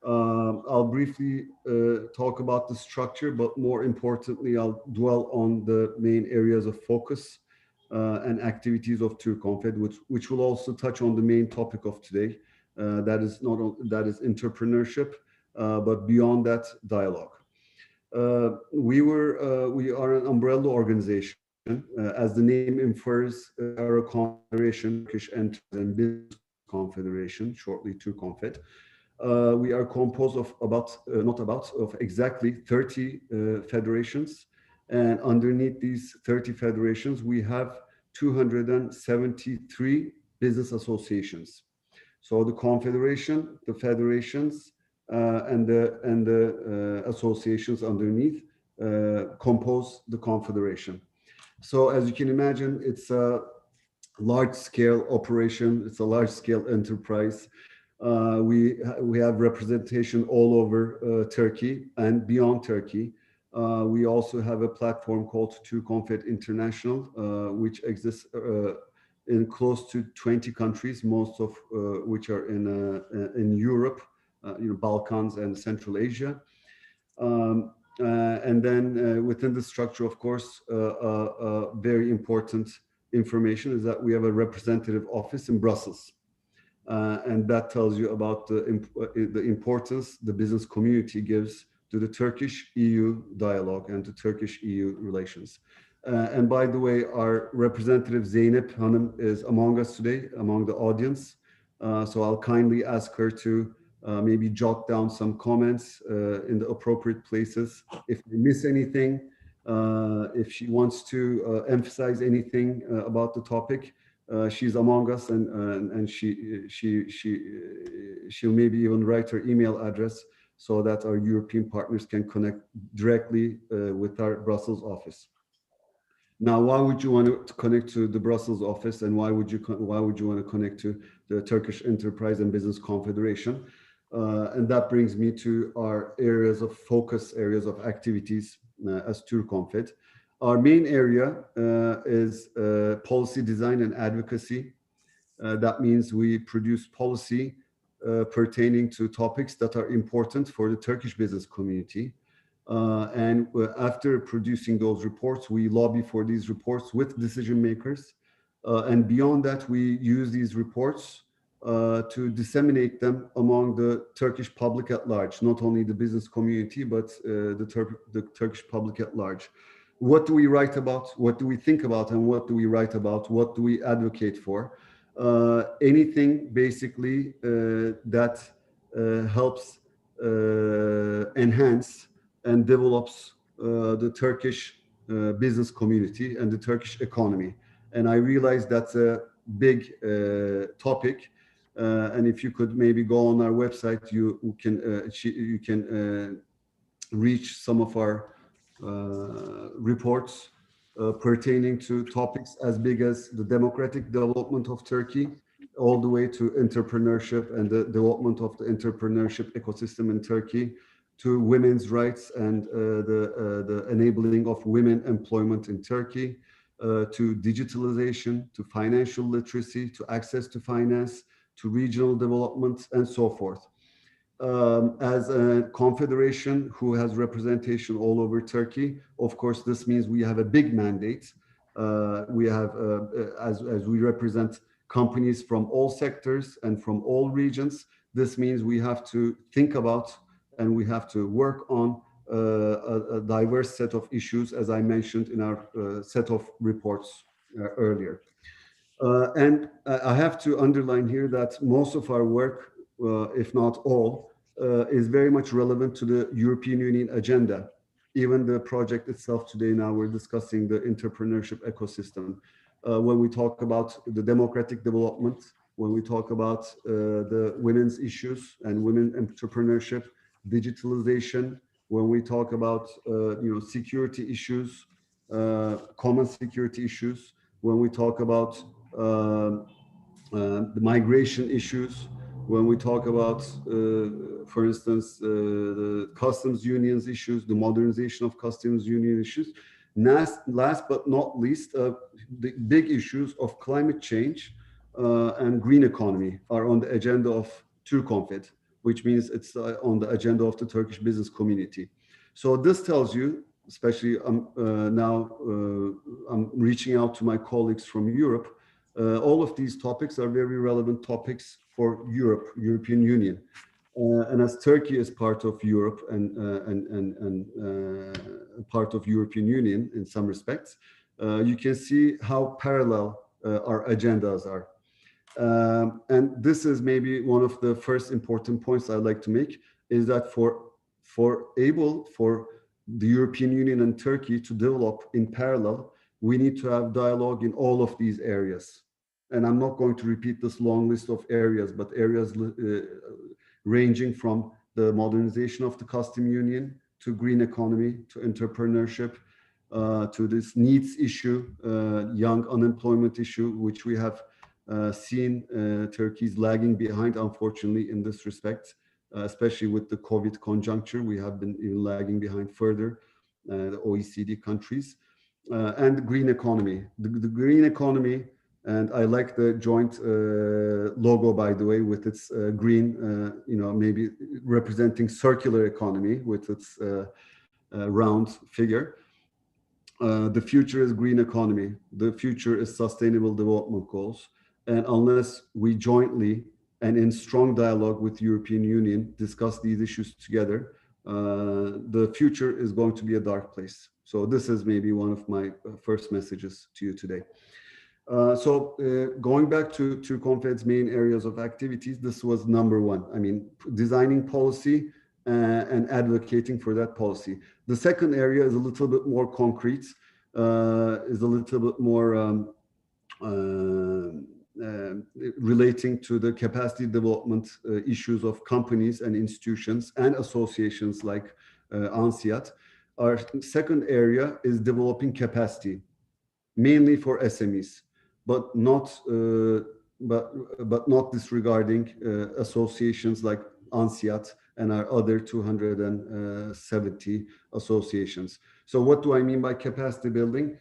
Speaker 11: I'll briefly talk about the structure, but more importantly, I'll dwell on the main areas of focus and activities of TÜRKONFED, which will also touch on the main topic of today. That is entrepreneurship, but beyond that, dialogue. We are an umbrella organization. As the name infers, our confederation, Turkish Enterprise and Business Confederation, shortly TÜRKONFED. We are composed of of exactly 30 federations, and underneath these 30 federations, we have 273 business associations. So the confederation, the federations, and the associations underneath compose the confederation. So as you can imagine, it's a large-scale operation. It's a large-scale enterprise. We have representation all over Turkey and beyond Turkey. We also have a platform called TÜRKONFED International, which exists in close to 20 countries, most of which are in Europe, Balkans and Central Asia. And then within the structure, of course, very important information is that we have a representative office in Brussels. And that tells you about the importance the business community gives to the Turkish-EU dialogue and to Turkish-EU relations. And by the way, our representative Zeynep Hanım is among us today, among the audience. So I'll kindly ask her to maybe jot down some comments in the appropriate places. If we miss anything, if she wants to emphasize anything about the topic, she's among us, and she'll maybe even write her email address so that our European partners can connect directly with our Brussels office. Now, why would you want to connect to the Brussels office, and why would you want to connect to the Turkish Enterprise and Business Confederation? And that brings me to our areas of focus, areas of activities as TÜRKONFED. Our main area is policy design and advocacy. That means we produce policy pertaining to topics that are important for the Turkish business community. And after producing those reports, we lobby for these reports with decision makers. And beyond that, we use these reports to disseminate them among the Turkish public at large, not only the business community, but the Turkish public at large. What do we write about? What do we think about? And what do we write about? What do we advocate for? Anything basically that helps enhance and develops the Turkish business community and the Turkish economy. And I realize that's a big topic. And if you could maybe go on our website, you can reach some of our reports pertaining to topics as big as the democratic development of Turkey, all the way to entrepreneurship and the development of the entrepreneurship ecosystem in Turkey, to women's rights and the enabling of women employment in Turkey, to digitalization, to financial literacy, to access to finance, to regional development, and so forth. As a confederation who has representation all over Turkey, of course, this means we have a big mandate. We have, as we represent companies from all sectors and from all regions, this means we have to think about and we have to work on a diverse set of issues, as I mentioned in our set of reports earlier. And I have to underline here that most of our work, if not all, is very much relevant to the European Union agenda. Even the project itself today, now we're discussing the entrepreneurship ecosystem. When we talk about the democratic development, when we talk about the women's issues and women entrepreneurship, digitalization, when we talk about security issues, common security issues, when we talk about the migration issues, when we talk about, for instance, the customs unions issues, the modernization of customs union issues. Last but not least, the big issues of climate change and green economy are on the agenda of TÜRKONFED, which means it's on the agenda of the Turkish business community. So this tells you, especially now I'm reaching out to my colleagues from Europe, all of these topics are very relevant topics for European Union. And as Turkey is part of Europe and part of European Union in some respects, you can see how parallel our agendas are. And this is maybe one of the first important points I'd like to make, is that for the European Union and Turkey to develop in parallel, we need to have dialogue in all of these areas. And I'm not going to repeat this long list of areas, but areas ranging from the modernization of the customs union to green economy, to entrepreneurship, to this needs issue, young unemployment issue, which we have seen Turkey's lagging behind, unfortunately, in this respect, especially with the COVID conjuncture. We have been even lagging behind further, the OECD countries, and the green economy. The green economy, and I like the joint logo, by the way, with its green, maybe representing circular economy with its round figure. The future is green economy. The future is sustainable development goals. And unless we jointly and in strong dialogue with the European Union discuss these issues together, the future is going to be a dark place. So this is maybe one of my first messages to you today. Going back to TÜRKONFED's main areas of activities, this was number one. I mean, designing policy and advocating for that policy. The second area is a little bit more concrete, is a little bit more relating to the capacity development issues of companies and institutions and associations like ANSIAD. Our second area is developing capacity, mainly for SMEs, but not disregarding associations like ANSIAD and our other 270 associations. So what do I mean by capacity building?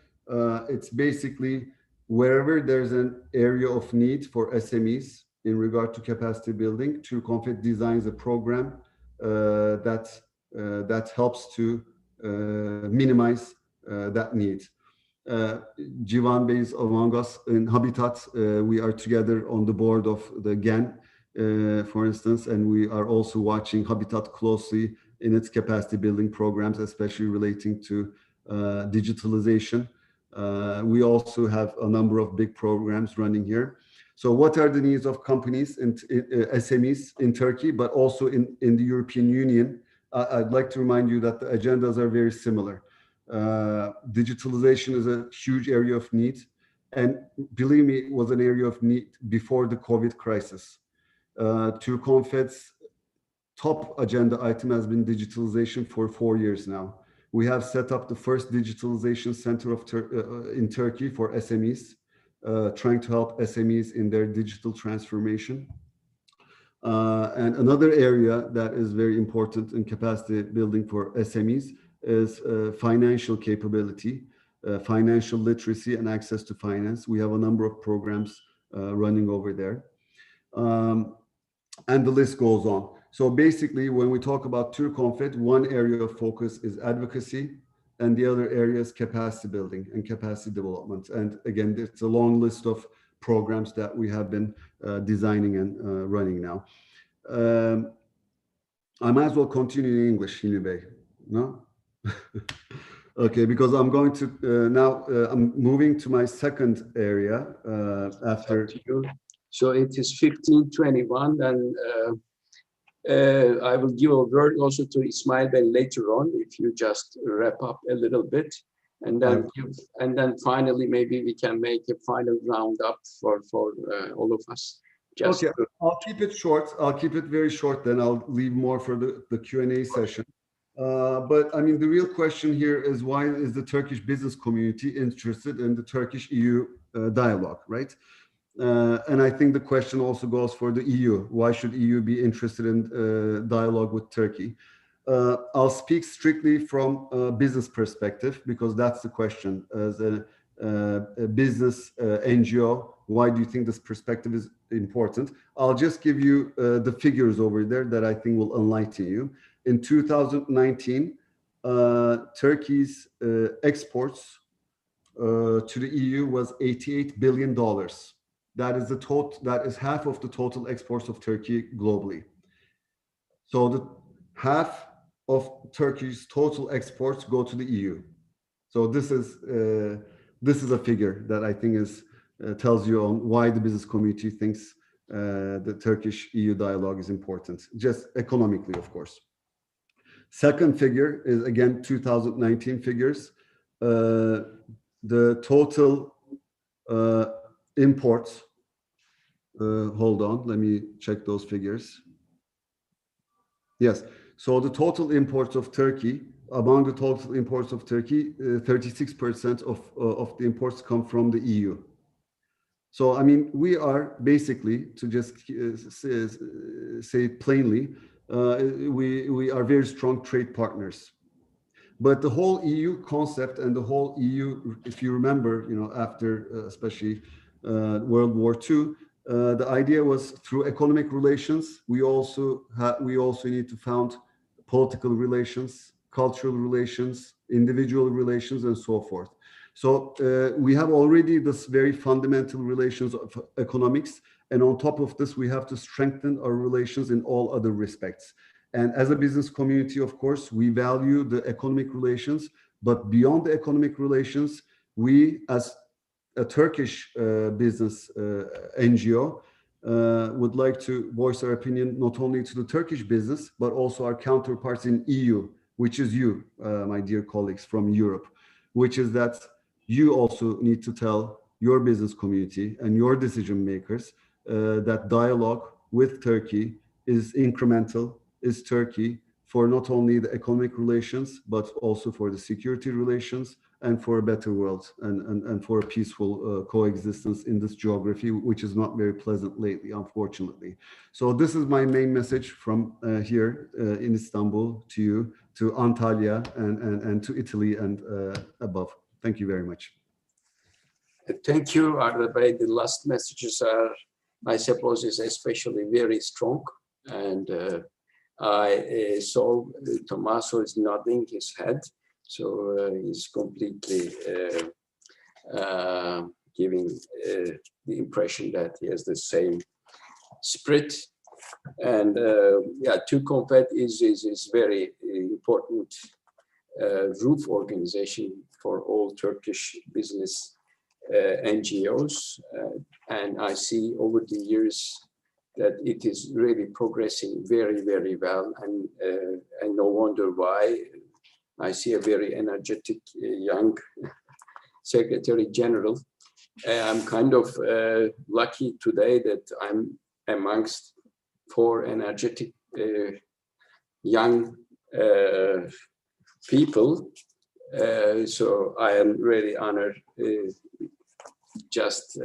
Speaker 11: It's basically wherever there's an area of need for SMEs in regard to capacity building, TÜRKONFED designs a program that helps to minimize that need. Civan Bey is among us in Habitat. We are together on the board of the GAN, for instance, and we are also watching Habitat closely in its capacity building programs, especially relating to digitalization. We also have a number of big programs running here. So what are the needs of companies and SMEs in Turkey, but also in the European Union? I'd like to remind you that the agendas are very similar. Digitalization is a huge area of need. And believe me, it was an area of need before the COVID crisis. TÜRKONFED's top agenda item has been digitalization for 4 years now. We have set up the first digitalization center in Turkey for SMEs, trying to help SMEs in their digital transformation. And another area that is very important in capacity building for SMEs is financial capability, financial literacy and access to finance. We have a number of programs running over there. And the list goes on. So basically, when we talk about TÜRKONFED, one area of focus is advocacy, and the other area is capacity building and capacity development. And again, it's a long list of programs that we have been designing and running now. I might as well continue in English, Hilmi Bey. No? Okay, because I'm going to now, I'm moving to my second area after.
Speaker 2: So it is 15:21, and I will give a word also to Ismail Bey later on, if you just wrap up a little bit, and then finally maybe we can make a final roundup for all of us. Just
Speaker 11: okay, I'll keep it short. I'll keep it very short. Then I'll leave more for the Q&A session. But I mean, the real question here is, why is the Turkish business community interested in the Turkish-EU dialogue, right? And I think the question also goes for the EU. Why should EU be interested in dialogue with Turkey? I'll speak strictly from a business perspective, because that's the question. As a business NGO, why do you think this perspective is important? I'll just give you the figures over there that I think will enlighten you. In 2019, Turkey's exports to the EU was $88 billion. That is the total. That is half of the total exports of Turkey globally. So the half of Turkey's total exports go to the EU. So this is a figure that I think is tells you on why the business community thinks the Turkish-EU dialogue is important, just economically, of course. Second figure is again 2019 figures. The total imports. Hold on, let me check those figures. Yes, so the total imports of Turkey, among the total imports of Turkey, 36% of the imports come from the EU. So, I mean, we are basically, to just say it plainly, we are very strong trade partners. But the whole EU concept and the whole EU, if you remember, you know, after especially World War II, the idea was through economic relations. We also need to found political relations, cultural relations, individual relations, and so forth. So we have already this very fundamental relations of economics, and on top of this, we have to strengthen our relations in all other respects. And as a business community, of course, we value the economic relations, but beyond the economic relations, we as a Turkish business NGO would like to voice our opinion not only to the Turkish business, but also our counterparts in EU, which is you, my dear colleagues from Europe, which is that you also need to tell your business community and your decision makers that dialogue with Turkey is incremental, is Turkey for not only the economic relations, but also for the security relations and for a better world and for a peaceful coexistence in this geography, which is not very pleasant lately, unfortunately. So this is my main message from here in Istanbul to you, to Antalya and to Italy and above. Thank you very much.
Speaker 2: Thank you, Arda Bey. The last messages are, I suppose, is especially very strong. And I saw Tommaso is nodding his head. So he's completely giving the impression that he has the same spirit. And yeah, TÜRKONFED is very important roof organization for all Turkish business NGOs. And I see over the years that it is really progressing very, very well. And no wonder why. I see a very energetic young Secretary General. I'm kind of lucky today that I'm amongst 4 energetic young people. So I am really honored just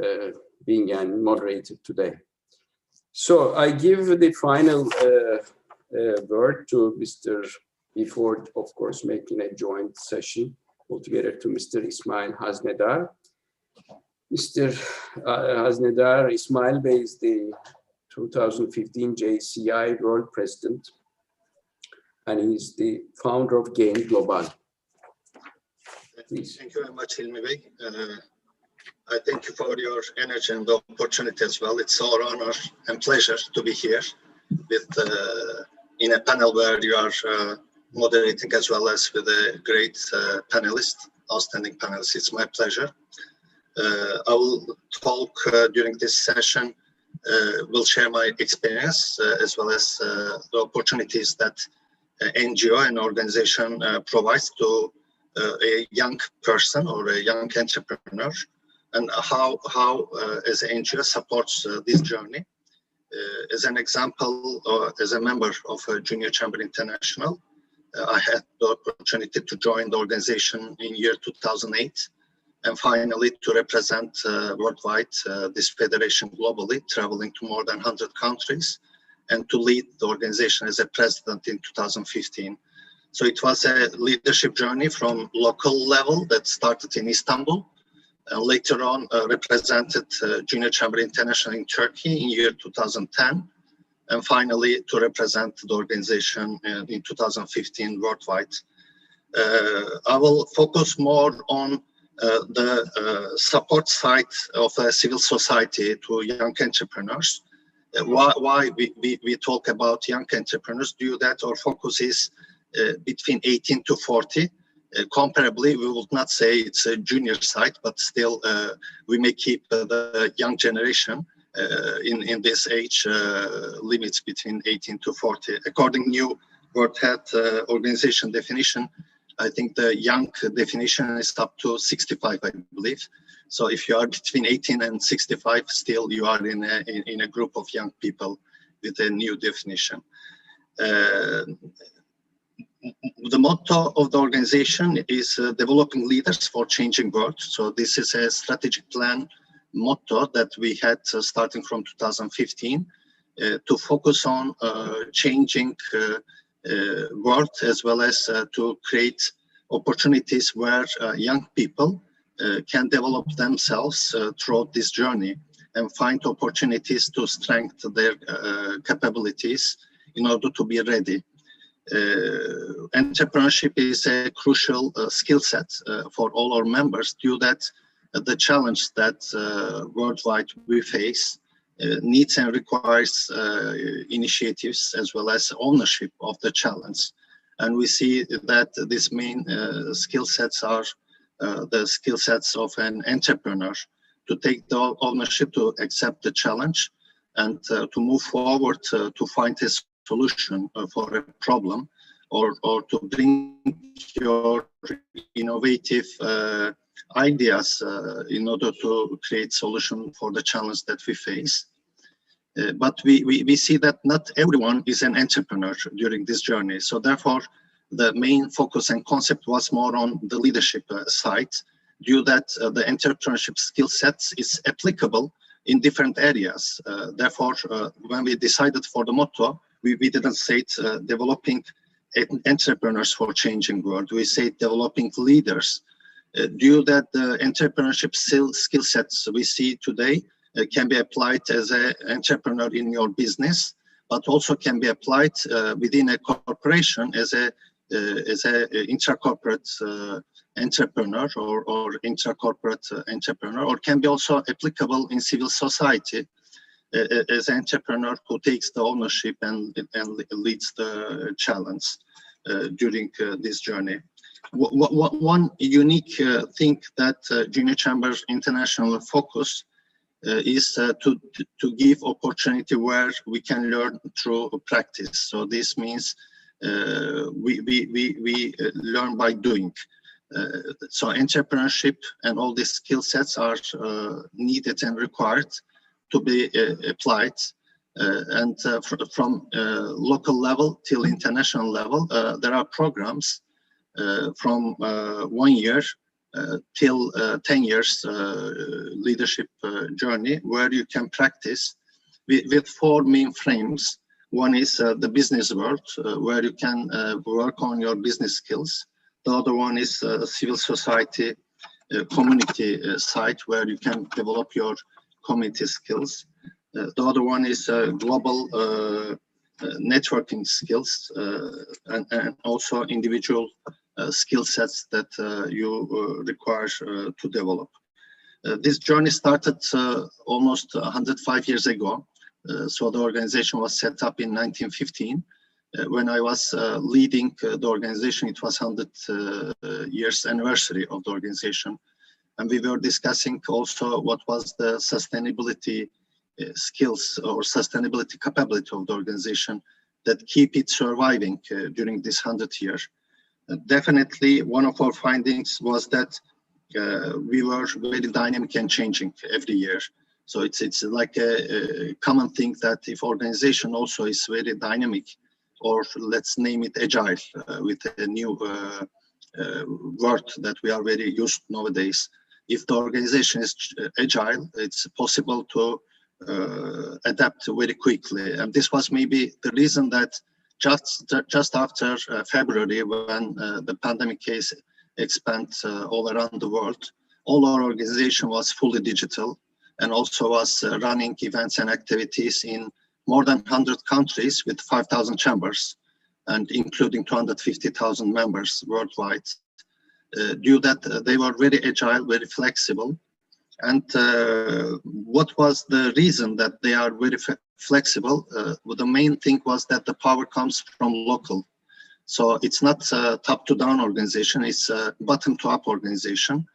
Speaker 2: being a moderator today. So I give the final word to Mr. before, of course, making a joint session altogether, to Mr. Ismail Haznedar. Mr. Haznedar Ismail Bey is the 2015 JCI World President, and he's the founder of Gain Global. Please.
Speaker 12: Thank you very much, Hilmi Bey. I thank you for your energy and opportunity as well. It's our honor and pleasure to be here with in a panel where you are moderating, as well as with a great panelist, outstanding panelist. It's my pleasure. I will talk during this session, will share my experience as well as the opportunities that NGO and organization provides to a young person or a young entrepreneur, and how as an NGO supports this journey. As an example, as a member of Junior Chamber International, I had the opportunity to join the organization in year 2008, and finally to represent worldwide this federation globally, traveling to more than 100 countries, and to lead the organization as a president in 2015. So it was a leadership journey from local level that started in Istanbul, and later on represented Junior Chamber International in Turkey in year 2010, and finally to represent the organization in 2015 worldwide. I will focus more on the support side of civil society to young entrepreneurs. Why we talk about young entrepreneurs? Due that our focus is between 18 to 40. Comparably, we would not say it's a junior side, but still we may keep the young generation in this age limits between 18 to 40. According new World Health Organization definition, I think the young definition is up to 65, I believe. So if you are between 18 and 65, still you are in a group of young people with a new definition. The motto of the organization is developing leaders for changing world. So this is a strategic plan motto that we had starting from 2015 to focus on changing world, as well as to create opportunities where young people can develop themselves throughout this journey and find opportunities to strengthen their capabilities in order to be ready. Entrepreneurship is a crucial skill set for all our members, due that the challenge that worldwide we face needs and requires initiatives as well as ownership of the challenge. And we see that these main skill sets are the skill sets of an entrepreneur, to take the ownership, to accept the challenge, and to move forward to find a solution for a problem, or to bring your innovative ideas in order to create solution for the challenge that we face. But we see that not everyone is an entrepreneur during this journey. So therefore, the main focus and concept was more on the leadership side, due that the entrepreneurship skill sets is applicable in different areas. Therefore, when we decided for the motto, we didn't say it, developing entrepreneurs for changing world. We say developing leaders. Due that the entrepreneurship skill sets we see today can be applied as an entrepreneur in your business, but also can be applied within a corporation as a intracorporate entrepreneur or intracorporate entrepreneur, or can be also applicable in civil society as an entrepreneur who takes the ownership and leads the challenge during this journey. One unique thing that Junior Chamber International focus is to give opportunity where we can learn through practice. So this means we learn by doing. So entrepreneurship and all these skill sets are needed and required to be applied. From local level till international level, there are programs from 1 year till 10 years leadership journey, where you can practice with 4 main frames. One is the business world, where you can work on your business skills. The other one is civil society community side, where you can develop your community skills. The other one is global networking skills and also individual skill sets that you require to develop. This journey started almost 105 years ago. So the organization was set up in 1915. When I was leading the organization, it was 100 years anniversary of the organization. And we were discussing also what was the sustainability skills or sustainability capability of the organization that keep it surviving during this 100 years. Definitely one of our findings was that we were very dynamic and changing every year. So it's like a common thing that if organization also is very dynamic, or let's name it agile, with a new word that we are very used nowadays. If the organization is agile, it's possible to adapt very quickly. And this was maybe the reason that just after February, when the pandemic case expanded all around the world, all our organization was fully digital and also was running events and activities in more than 100 countries with 5,000 chambers and including 250,000 members worldwide. Due that they were very agile, very flexible. And what was the reason that they are very flexible? Well, the main thing was that the power comes from local. So it's not a top-to-down organization, it's a bottom-to-up organization.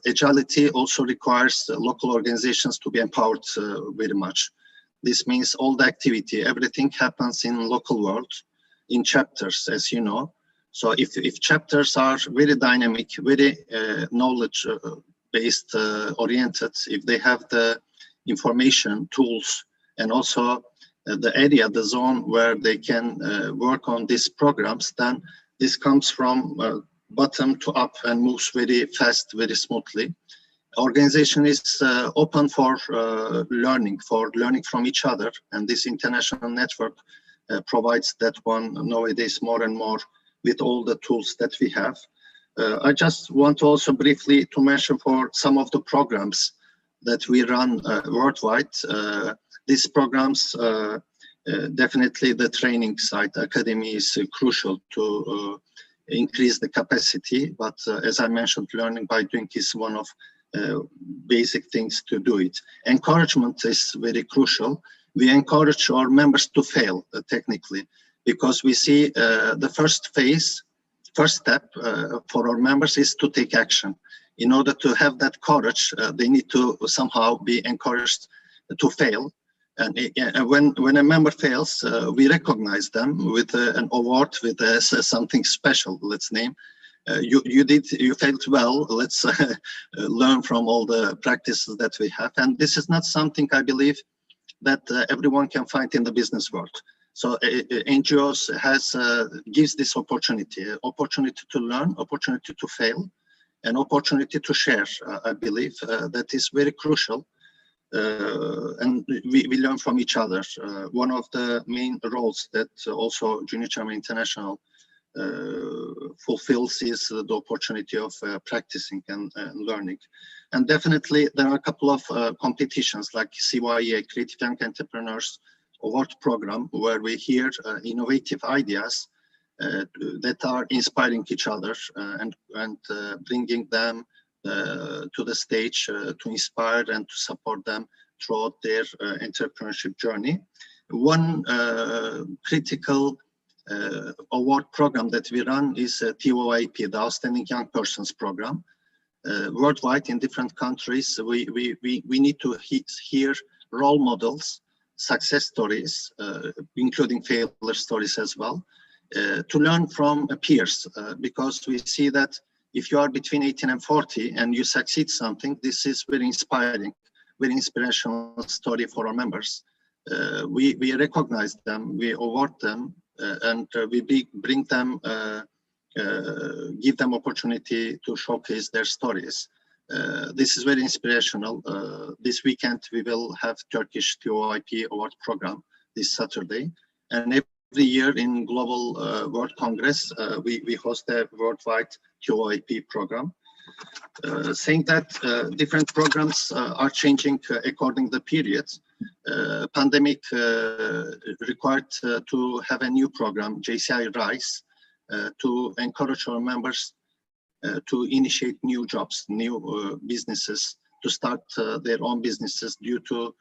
Speaker 12: Agility also requires local organizations to be empowered very much. This means all the activity, everything happens in local world, in chapters, as you know. So if chapters are very dynamic, very knowledge-based oriented, if they have the information, tools, and also the area, the zone where they can work on these programs, then this comes from bottom to up and moves very fast, very smoothly. Organization is open for learning from each other, and this international network provides that one nowadays more and more with all the tools that we have. I just want also briefly to mention for some of the programs that we run worldwide. These programs, definitely the training side, academy is crucial to increase the capacity, but as I mentioned, learning by doing is one of basic things to do it. Encouragement is very crucial. We encourage our members to fail technically, because we see the first step for our members is to take action. In order to have that courage, they need to somehow be encouraged to fail. And when a member fails, we recognize them with an award, with something special, let's name. You failed well, let's learn from all the practices that we have. And this is not something I believe that everyone can find in the business world. So NGOs gives this opportunity to learn, opportunity to fail, an opportunity to share. I believe that is very crucial. And we learn from each other. One of the main roles that also Junior Chamber International fulfills is the opportunity of practicing and learning. And definitely there are a couple of competitions like CYE, Creative Young Entrepreneurs Award Program, where we hear innovative ideas that are inspiring each other and bringing them to the stage to inspire and to support them throughout their entrepreneurship journey. One critical award program that we run is TOIP, the Outstanding Young Persons Program. Worldwide in different countries, we need to hear role models success stories, including failure stories as well, to learn from peers, because we see that if you are between 18 and 40 and you succeed something, this is very inspiring, very inspirational story for our members. We recognize them, we award them, and we bring them, give them opportunity to showcase their stories. This is very inspirational. This weekend we will have Turkish TOIP award program this Saturday, and every year in Global World Congress we host a worldwide TOIP program. Saying that different programs are changing according to the periods. Pandemic required to have a new program, JCI Rise, to encourage our members to initiate new jobs, new businesses, to start their own businesses due to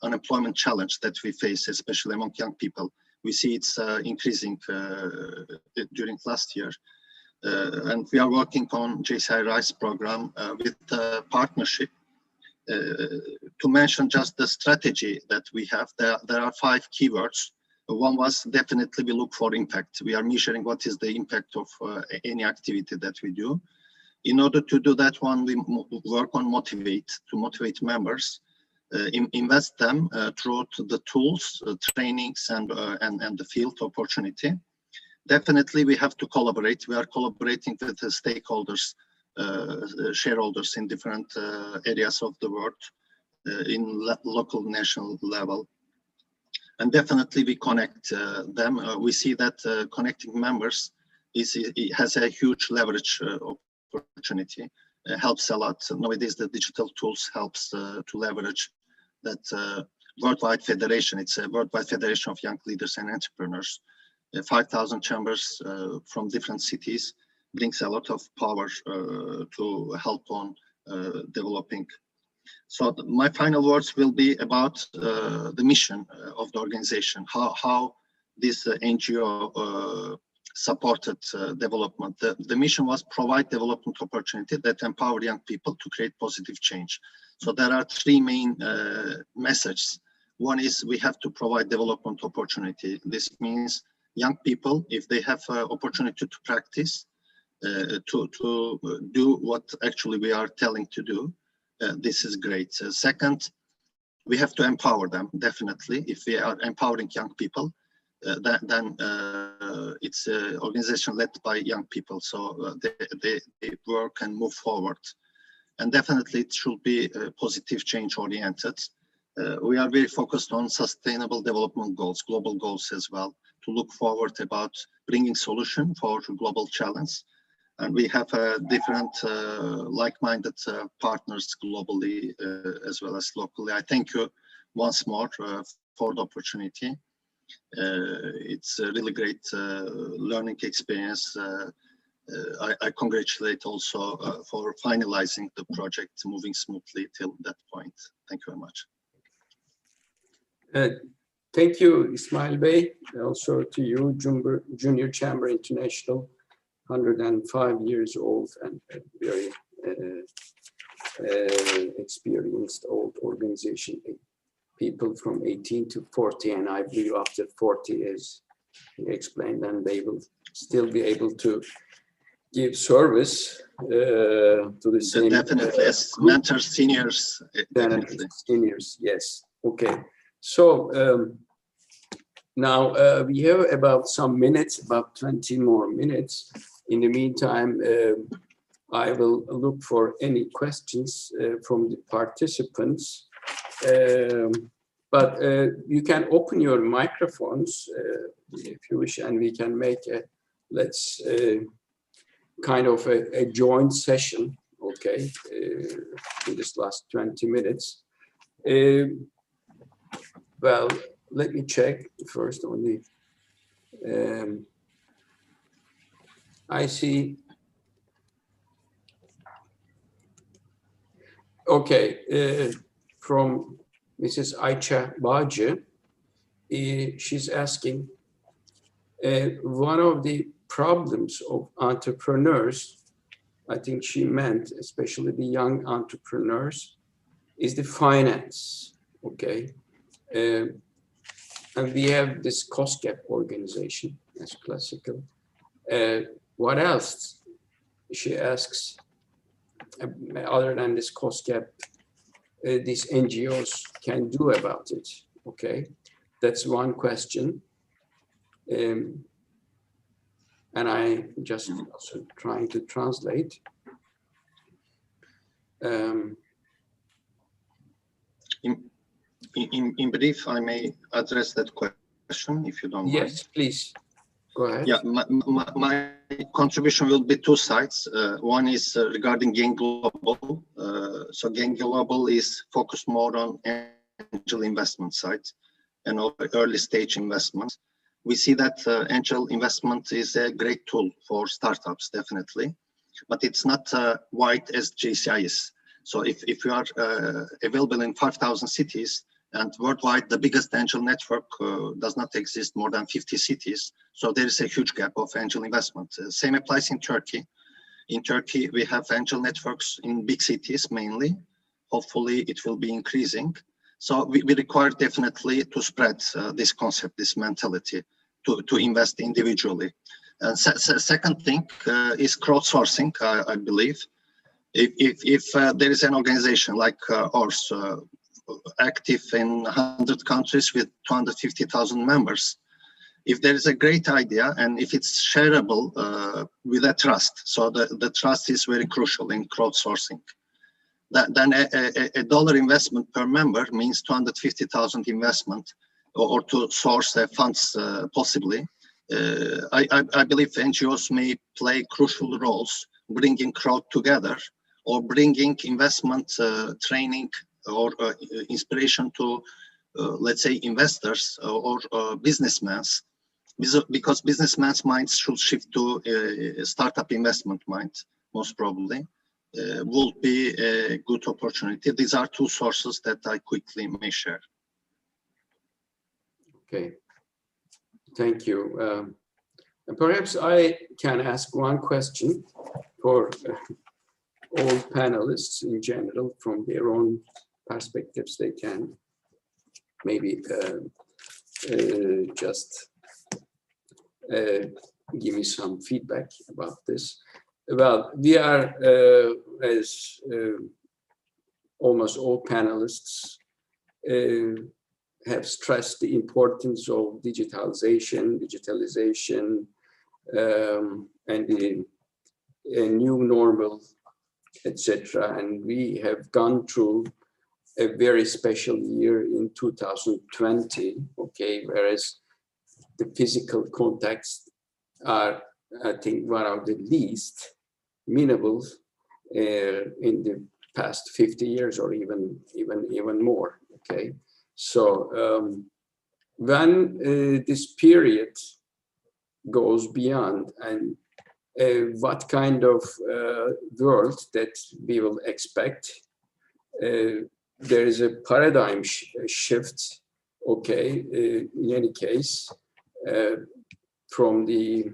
Speaker 12: unemployment challenge that we face, especially among young people. We see it's increasing during last year. And we are working on JCI Rise program with partnership. To mention just the strategy that we have, there are 5 keywords. One was definitely we look for impact. We are measuring what is the impact of any activity that we do. In order to do that one, we work on to motivate members, invest them through the tools, trainings, and the field opportunity. Definitely, we have to collaborate. We are collaborating with the stakeholders, shareholders in different areas of the world, in local, national level. And definitely we connect them. We see that connecting members has a huge leverage opportunity. Helps a lot. Nowadays, the digital tools helps to leverage that worldwide federation. It's a worldwide federation of young leaders and entrepreneurs. 5,000 chambers from different cities brings a lot of power to help on developing. So my final words will be about the mission of the organization, how this NGO supported development. The mission was provide development opportunity that empower young people to create positive change. So there are 3 main messages. One is we have to provide development opportunity. This means young people, if they have opportunity to practice, to do what actually we are telling to do, this is great. Second, we have to empower them, definitely. If we are empowering young people, then it's an organization led by young people, so they work and move forward. And definitely it should be positive change oriented. We are very focused on sustainable development goals, global goals as well, to look forward about bringing solution for global challenge. And we have different like-minded partners globally as well as locally. I thank you once more for the opportunity. It's a really great learning experience. I congratulate also for finalizing the project, moving smoothly till that point. Thank you very much.
Speaker 2: Thank you, Ismail Bey. Also to you, Junior Chamber International, 105 years old and very experienced old organization. People from 18 to 40, and I believe after 40, as he explained, then they will still be able to give service to the same.
Speaker 12: Definitely, as mentors, seniors. Definitely.
Speaker 2: Seniors, yes. Okay. So now we have about some minutes, about 20 more minutes. In the meantime, I will look for any questions from the participants. But you can open your microphones if you wish, and we can make a, let's kind of a joint session, okay, in this last 20 minutes. Well, let me check first on the, I see, okay, from Mrs. Ayça Bağcı, she's asking, one of the problems of entrepreneurs, I think she meant especially the young entrepreneurs, is the finance, okay? And we have this cost gap organization as classical. What else, she asks, other than this cost gap, these NGOs can do about it? Okay, that's one question. And I just also trying to translate.
Speaker 12: In brief, I may address that question if you don't mind.
Speaker 2: Yes, please. Go ahead.
Speaker 12: Yeah, my contribution will be two sides. One is regarding Gain Global. So Gain Global is focused more on angel investment side and early stage investments. We see that angel investment is a great tool for startups, definitely, but it's not wide as JCI is. So if you are available in 5,000 cities, and worldwide, the biggest angel network does not exist more than 50 cities. So there is a huge gap of angel investment. Same applies in Turkey. In Turkey, we have angel networks in big cities mainly. Hopefully, it will be increasing. So we require definitely to spread this concept, this mentality, to invest individually. And second thing is crowdsourcing, I believe. If there is an organization like ours, active in 100 countries with 250,000 members, if there is a great idea and if it's shareable with a trust, so the trust is very crucial in crowdsourcing, then a dollar investment per member means 250,000 investment or to source funds possibly. I believe NGOs may play crucial roles bringing crowd together or bringing investment training or inspiration to, let's say, investors or businessmen, because businessmen's minds should shift to a startup investment mind, most probably, will be a good opportunity. These are two sources that I quickly may share.
Speaker 2: Okay, thank you. And perhaps I can ask one question for all panelists in general from their own perspectives. They can maybe just give me some feedback about this. Well, we are, as almost all panelists, have stressed the importance of digitalization, and the new normal, etc. And we have gone through a very special year in 2020, okay, whereas the physical contacts are, I think, one of the least minimal in the past 50 years or even more, okay? So when this period goes beyond, and what kind of world that we will expect, there is a paradigm shift, okay, in any case, from the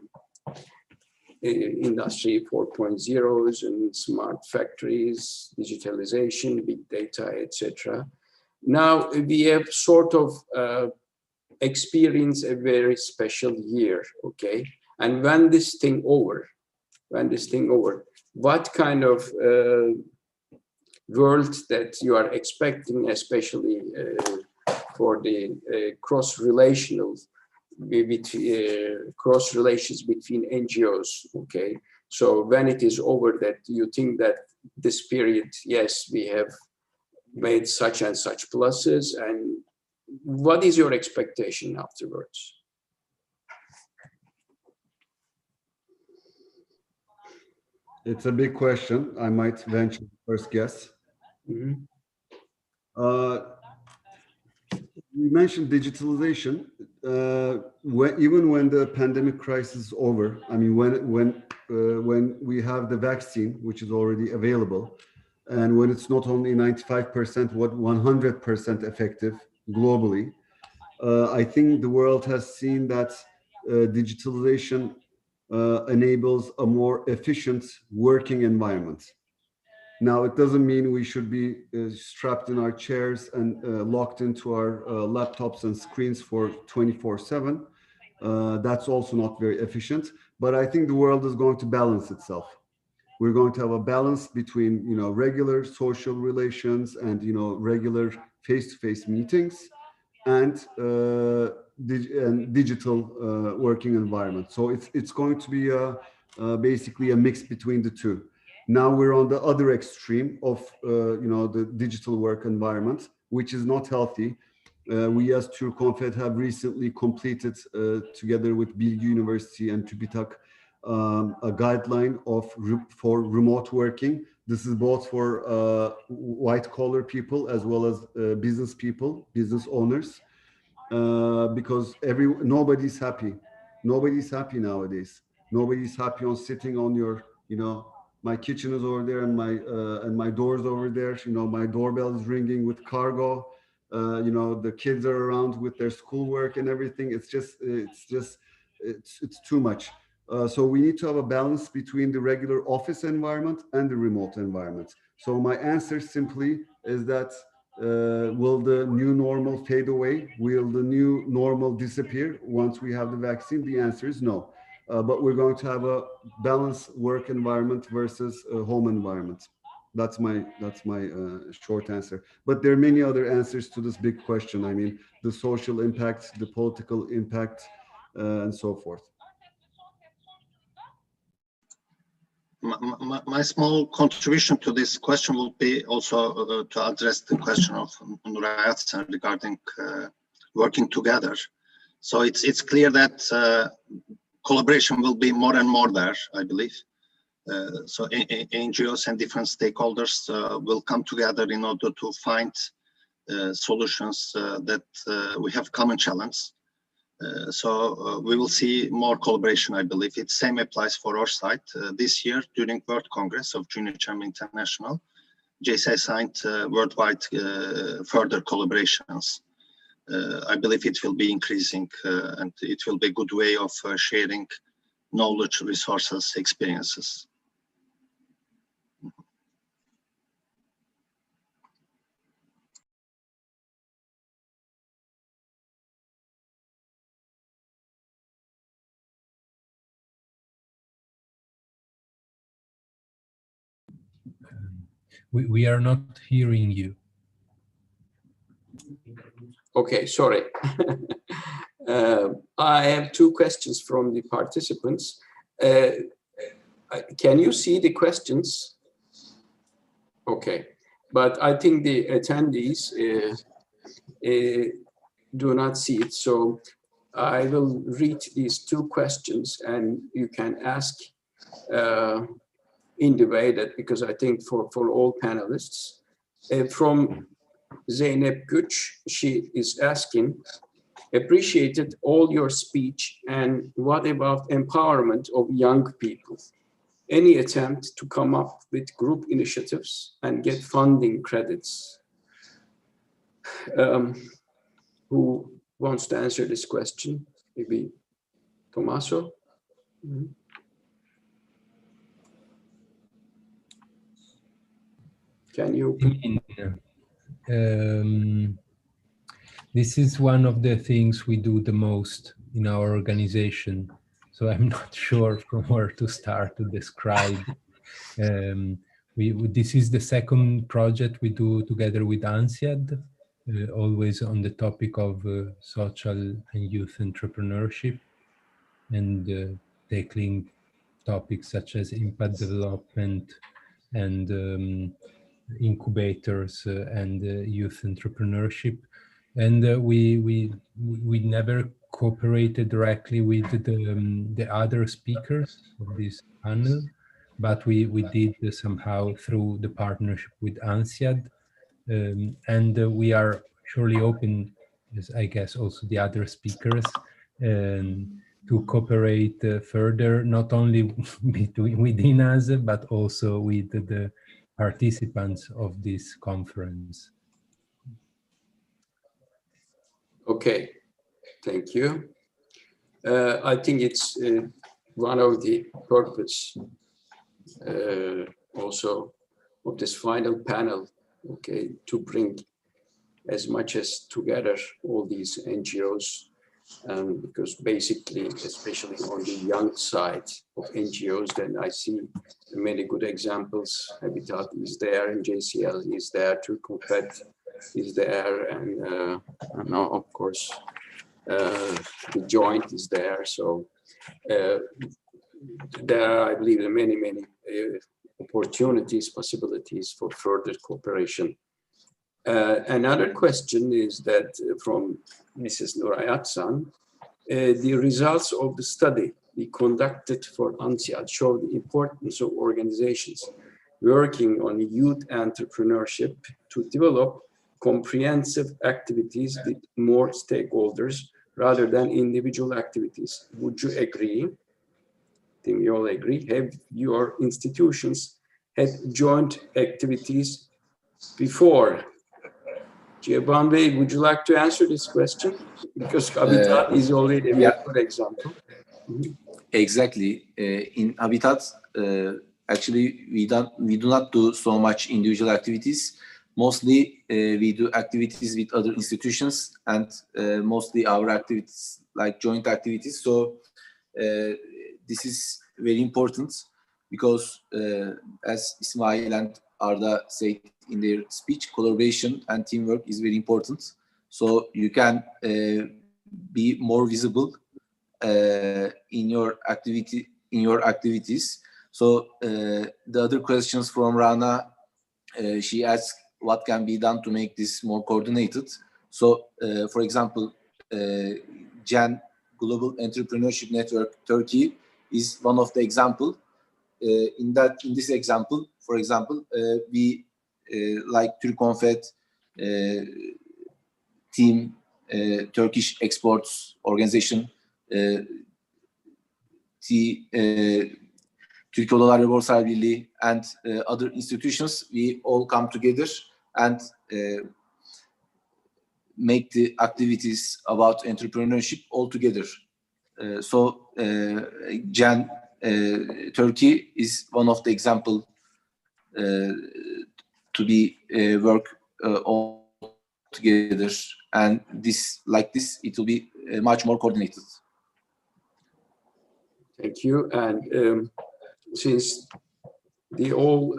Speaker 2: industry 4.0s and smart factories, digitalization, big data, etc. Now we have sort of experienced a very special year, okay? And when this thing over, what kind of world that you are expecting, especially for the cross-relational, cross relations between NGOs, okay? So when it is over, that you think that this period, yes, we have made such and such pluses, and what is your expectation afterwards?
Speaker 11: It's a big question. I might venture first guess.
Speaker 2: Mm-hmm.
Speaker 11: You mentioned digitalization. Even when the pandemic crisis is over, I mean, when we have the vaccine, which is already available, and when it's not only 95%, what 100% effective globally, I think the world has seen that digitalization enables a more efficient working environment. Now, it doesn't mean we should be strapped in our chairs and locked into our laptops and screens for 24/7. That's also not very efficient. But I think the world is going to balance itself. We're going to have a balance between, regular social relations and, regular face-to-face meetings and digital working environment. So it's going to be basically a mix between the two. Now we're on the other extreme of the digital work environment, which is not healthy. We as Türkonfed have recently completed, together with Bilgi University and TÜBİTAK, a guideline for remote working. This is both for white collar people as well as business people, business owners, because nobody's happy. Nobody's happy nowadays. Nobody's happy on sitting on your, my kitchen is over there and my door's over there. My doorbell is ringing with cargo. The kids are around with their schoolwork and everything. It's too much. So we need to have a balance between the regular office environment and the remote environment. So my answer simply is that will the new normal fade away? Will the new normal disappear once we have the vaccine? The answer is no. But we're going to have a balanced work environment versus a home environment. That's my short answer. But there are many other answers to this big question. I mean, the social impact, the political impact, and so forth.
Speaker 12: My small contribution to this question will be also to address the question of Nurayat regarding working together. So it's clear that collaboration will be more and more there, I believe. So NGOs and different stakeholders will come together in order to find solutions that we have common challenge. So we will see more collaboration, I believe. It same applies for our side. This year, during World Congress of Junior German International, JSI signed worldwide further collaborations. I believe it will be increasing and it will be a good way of sharing knowledge, resources, experiences.
Speaker 4: We are not hearing you.
Speaker 2: Okay, sorry. I have two questions from the participants. Can you see the questions? Okay, but I think the attendees do not see it. So I will read these two questions and you can ask in the way that, because I think for all panelists. From Zeynep Güç, she is asking, appreciated all your speech, and what about empowerment of young people? Any attempt to come up with group initiatives and get funding credits? Who wants to answer this question? Maybe Tommaso? Mm-hmm. Can you?
Speaker 4: This is one of the things we do the most in our organization. So I'm not sure from where to start to describe. This is the second project we do together with ANSIAD, always on the topic of social and youth entrepreneurship and tackling topics such as impact development and incubators and youth entrepreneurship. And we never cooperated directly with the other speakers of this panel, but we did somehow through the partnership with ANSIAD. And we are surely open, as I guess also the other speakers, to cooperate further, not only within us, but also with the participants of this conference.
Speaker 2: Okay, thank you. I think it's one of the purpose also of this final panel, okay, to bring as much as together all these NGOs, because basically, especially on the young side of NGOs, then I see many good examples. Habitat is there, and JCL is there, Turkofet is there, and now, of course, the Joint is there. So there are, I believe, many opportunities, possibilities for further cooperation. Another question is that from Mrs. Nuray Atsan, the results of the study we conducted for ANSIAD show the importance of organizations working on youth entrepreneurship to develop comprehensive activities with more stakeholders rather than individual activities. Would you agree? I think we all agree. Have your institutions had joint activities before? Cihan Bey, would you like to answer this question? Because Habitat is already a very good example.
Speaker 3: Exactly. In Habitat, actually, we do not do so much individual activities. Mostly, we do activities with other institutions, and mostly our activities like joint activities. So this is very important because, as Ismail and Arda said in their speech, collaboration and teamwork is very important. So you can be more visible in your activities. So the other questions from Rana, she asked what can be done to make this more coordinated. So for example, GEN Global Entrepreneurship Network Turkey is one of the example. In this example, for example, we like Turkofet team, Turkish Exports Organization, Türkiye Odalar ve Borsalar Birliği, and other institutions, we all come together and make the activities about entrepreneurship all together. So GEN Turkey is one of the example to be work all together, and this it will be much more coordinated.
Speaker 2: Thank you. And since the whole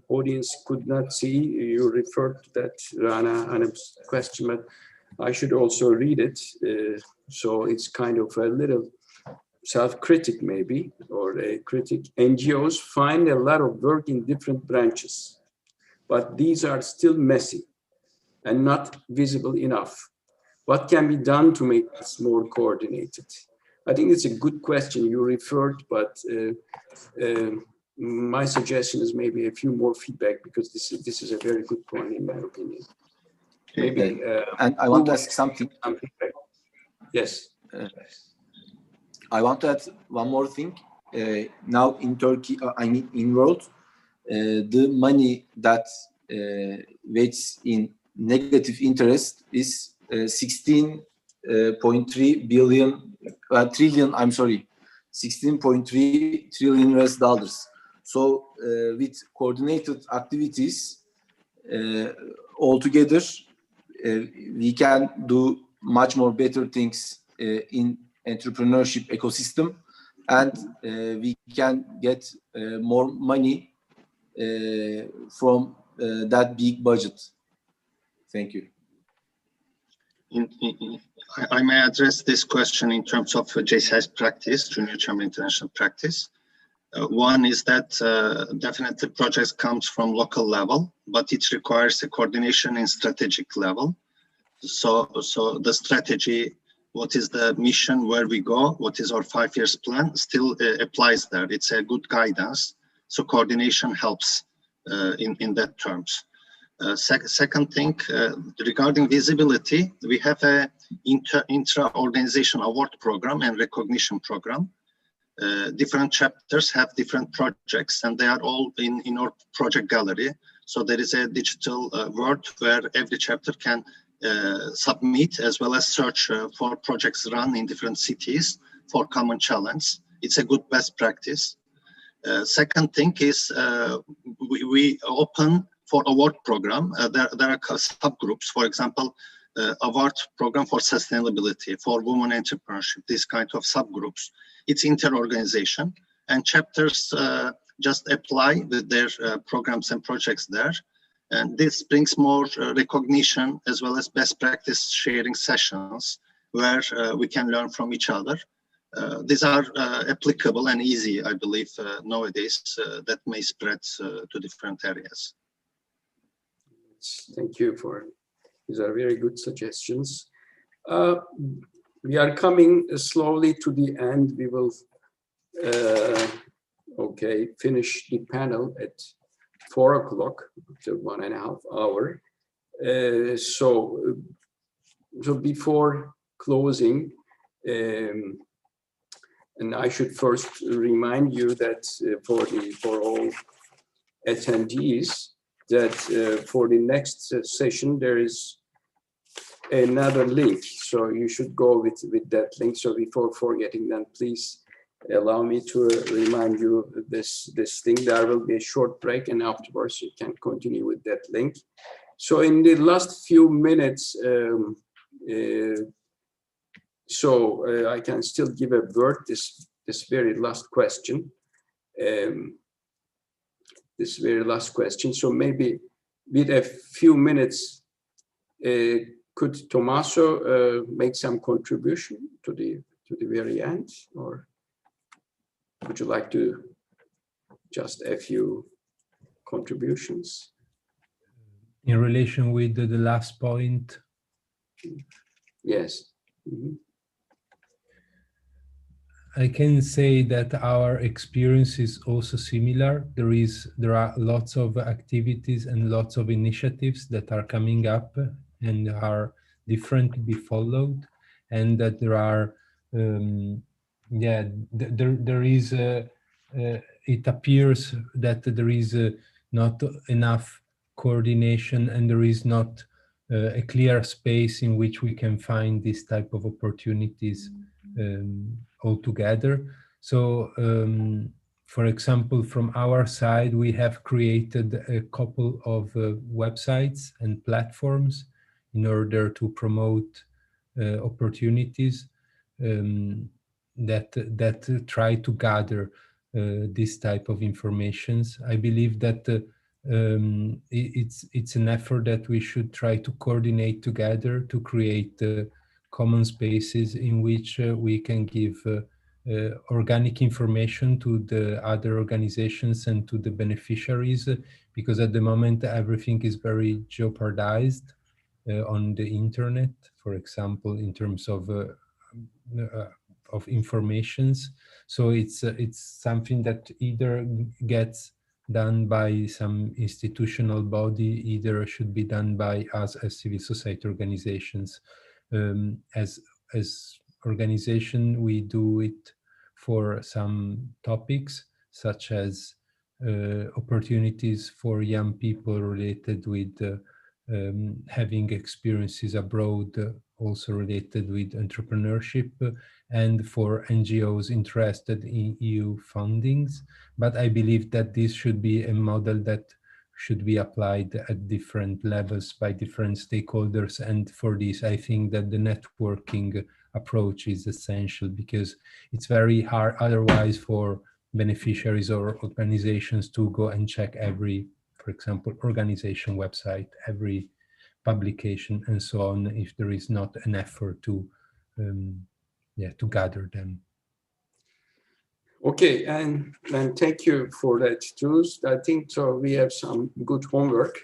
Speaker 2: audience could not see, you referred to that Rana Hanım's question, but I should also read it. So it's kind of a little self-critic maybe, or a critic. NGOs find a lot of work in different branches, but these are still messy and not visible enough. What can be done to make this more coordinated? I think it's a good question you referred, but my suggestion is maybe a few more feedback, because this is a very good point in my opinion. Maybe.
Speaker 3: And I want to ask something.
Speaker 2: Yes.
Speaker 3: I want to add one more thing. Now in Turkey, I mean in world, the money that waits in negative interest is 16.3 trillion. I'm sorry, 16.3 trillion US dollars. So with coordinated activities all together, we can do much more better things in entrepreneurship ecosystem, and we can get more money from that big budget. Thank you.
Speaker 12: I may address this question in terms of JCI's practice, Junior Chamber International practice. One is that definitely projects comes from local level, but it requires a coordination in strategic level. So the strategy, what is the mission, where we go, what is our 5 years plan, still applies there. It's a good guidance. So coordination helps in that terms. Second thing, regarding visibility, we have a intra-organization award program and recognition program. Different chapters have different projects, and they are all in our project gallery. So there is a digital world where every chapter can submit as well as search for projects run in different cities for common challenge. It's a good best practice. Second thing is we open for award program. There are subgroups, for example, award program for sustainability, for women entrepreneurship, this kind of subgroups. It's inter-organization, and chapters just apply with their programs and projects there. And this brings more recognition as well as best practice sharing sessions where we can learn from each other. These are applicable and easy, I believe, nowadays that may spread to different areas.
Speaker 2: Thank you for, these are very good suggestions. We are coming slowly to the end. We will finish the panel at 4 o'clock, after 1.5 hours. So before closing, and I should first remind you that for all attendees, that for the next session there is another link, so you should go with that link. So before forgetting that, please allow me to remind you this thing. There will be a short break, and afterwards you can continue with that link. So in the last few minutes, I can still give a word this very last question. This very last question. So maybe with a few minutes, could Tommaso make some contribution to the very end, or would you like to just a few contributions?
Speaker 4: In relation with the last point?
Speaker 2: Yes. Mm-hmm.
Speaker 4: I can say that our experience is also similar. There are lots of activities and lots of initiatives that are coming up and are different to be followed, and that there are it appears that there is not enough coordination, and there is not a clear space in which we can find this type of opportunities altogether. So, for example, from our side, we have created a couple of websites and platforms in order to promote opportunities that try to gather this type of informations. I believe that it's an effort that we should try to coordinate together to create common spaces in which we can give organic information to the other organizations and to the beneficiaries, because at the moment everything is very jeopardized on the internet, for example, in terms of informations. So it's something that either gets done by some institutional body, either should be done by us as civil society organizations. As organization, we do it for some topics, such as opportunities for young people related with having experiences abroad, also related with entrepreneurship, and for NGOs interested in EU fundings. But I believe that this should be a model that should be applied at different levels by different stakeholders. And for this, I think that the networking approach is essential, because it's very hard otherwise for beneficiaries or organizations to go and check every, for example, organization website, every publication and so on, if there is not an effort to gather them.
Speaker 2: Okay, and thank you for that too. I think so we have some good homework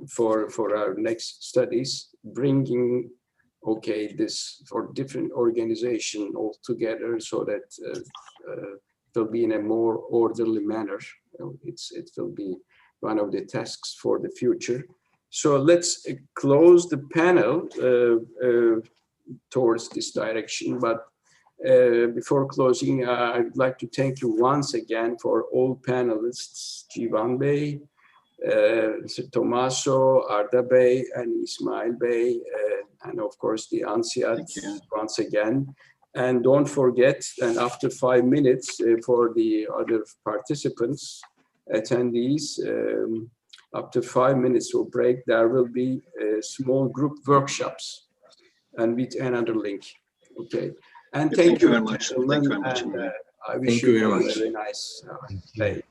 Speaker 2: for our next studies, bringing this for different organization all together, so that it will be in a more orderly manner. It will be one of the tasks for the future. So let's close the panel towards this direction. But before closing, I'd like to thank you once again for all panelists, Civan Bey, Tommaso, Arda Bey, and Ismail Bey, and of course the ANSIAD once again. And don't forget, and after 5 minutes for the other participants, attendees, after 5 minutes of break, there will be small group workshops and with another link. Okay. And thank you
Speaker 12: very much. Thank you very much.
Speaker 2: I wish you a very nice day.